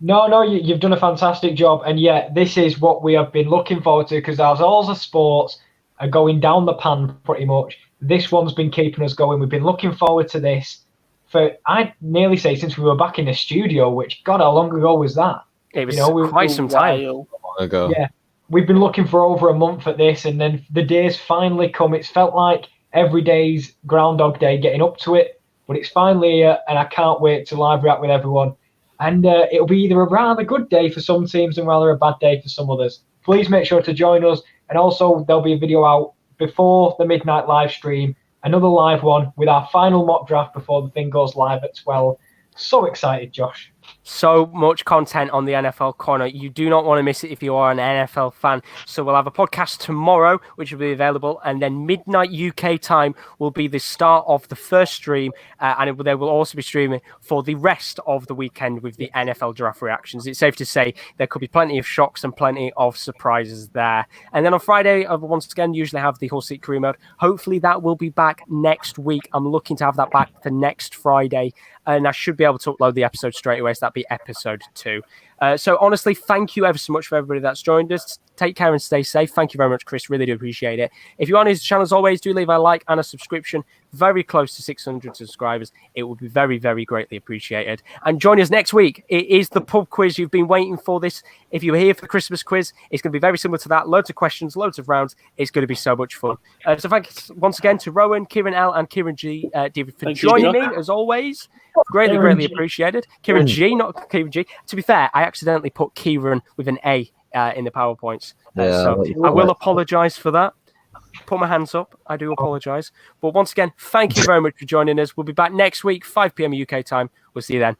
No, you've done a fantastic job. And this is what we have been looking forward to because as all the sports are going down the pan pretty much, this one's been keeping us going. We've been looking forward to this for, I'd nearly say, since we were back in the studio, which, God, how long ago was that? It was quite some time ago. Yeah. We've been looking for over a month at this, and then the day's finally come. It's felt like every day's Groundhog Day getting up to it, but it's finally here, and I can't wait to live react with everyone. And it'll be either a rather good day for some teams and rather a bad day for some others. Please make sure to join us, and also there'll be a video out before the midnight live stream, another live one with our final mock draft before the thing goes live at 12. So excited, Josh. So much content on the NFL Corner. You do not want to miss it if you are an NFL fan. So we'll have a podcast tomorrow, which will be available. And then midnight UK time will be the start of the first stream. And they will also be streaming for the rest of the weekend with the NFL draft reactions. It's safe to say there could be plenty of shocks and plenty of surprises there. And then on Friday, once again, usually have the Hull City career mode. Hopefully that will be back next week. I'm looking to have that back for next Friday. And I should be able to upload the episode straight away. So that'd be episode 2. So honestly, thank you ever so much for everybody that's joined us. Take care and stay safe. Thank you very much, Chris. Really do appreciate it. If you're on his channel, as always, do leave a like and a subscription. Very close to 600 subscribers. It would be very, very greatly appreciated. And join us next week. It is the pub quiz you've been waiting for. This, if you were here for the Christmas quiz, it's going to be very similar to that. Loads of questions, loads of rounds. It's going to be so much fun. So thanks once again to Rowan, Kieran L, and Kieran G, David, for joining me as always. Greatly, greatly appreciated. Kieran G, not Kieran G. To be fair, I accidentally put Kieran with an A in the PowerPoints. So I will apologise for that. Put my hands up. I do apologise. But once again, thank you very much for joining us. We'll be back next week, 5 p.m. UK time. We'll see you then.